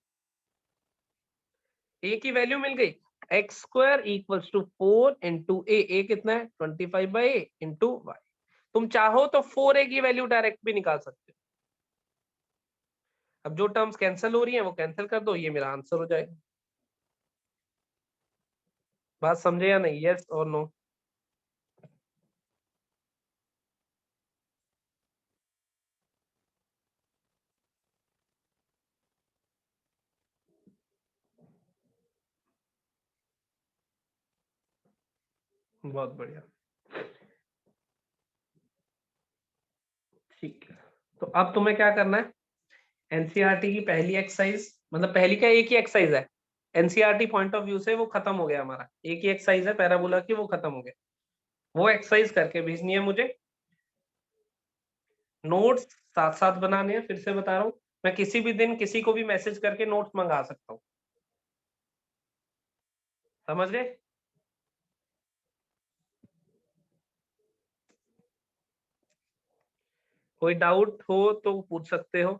ए की वैल्यू मिल गई, x square equals to 4 into A कितना है 25/8 इंटू वाई। तुम चाहो तो 4a की वैल्यू डायरेक्ट भी निकाल सकते हो। अब जो टर्म्स कैंसिल हो रही हैं वो कैंसिल कर दो, ये मेरा आंसर हो जाएगा। बात समझे या नहीं, यस और नो? बहुत बढ़िया, ठीक है। तो अब तुम्हें क्या करना है, एनसीईआरटी की पहली एक्सरसाइज, मतलब पहली क्या, एक ही एक्सरसाइज है, एनसीईआरटी पॉइंट ऑफ व्यू से वो खत्म हो गया हमारा, एक ही एक्सरसाइज है पैराबोला की, वो खत्म हो गया। वो एक्सरसाइज करके भेजनी है मुझे। नोट्स साथ साथ बनाने हैं, फिर से बता रहा हूँ। मैं किसी भी दिन किसी को भी मैसेज करके नोट्स मंगा सकता हूँ, समझ गए? कोई डाउट हो तो पूछ सकते हो।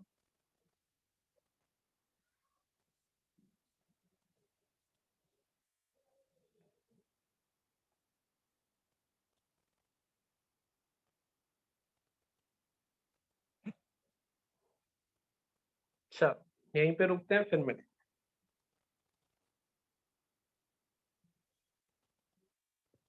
अच्छा, यहीं पे रुकते हैं, फिर मिलते हैं।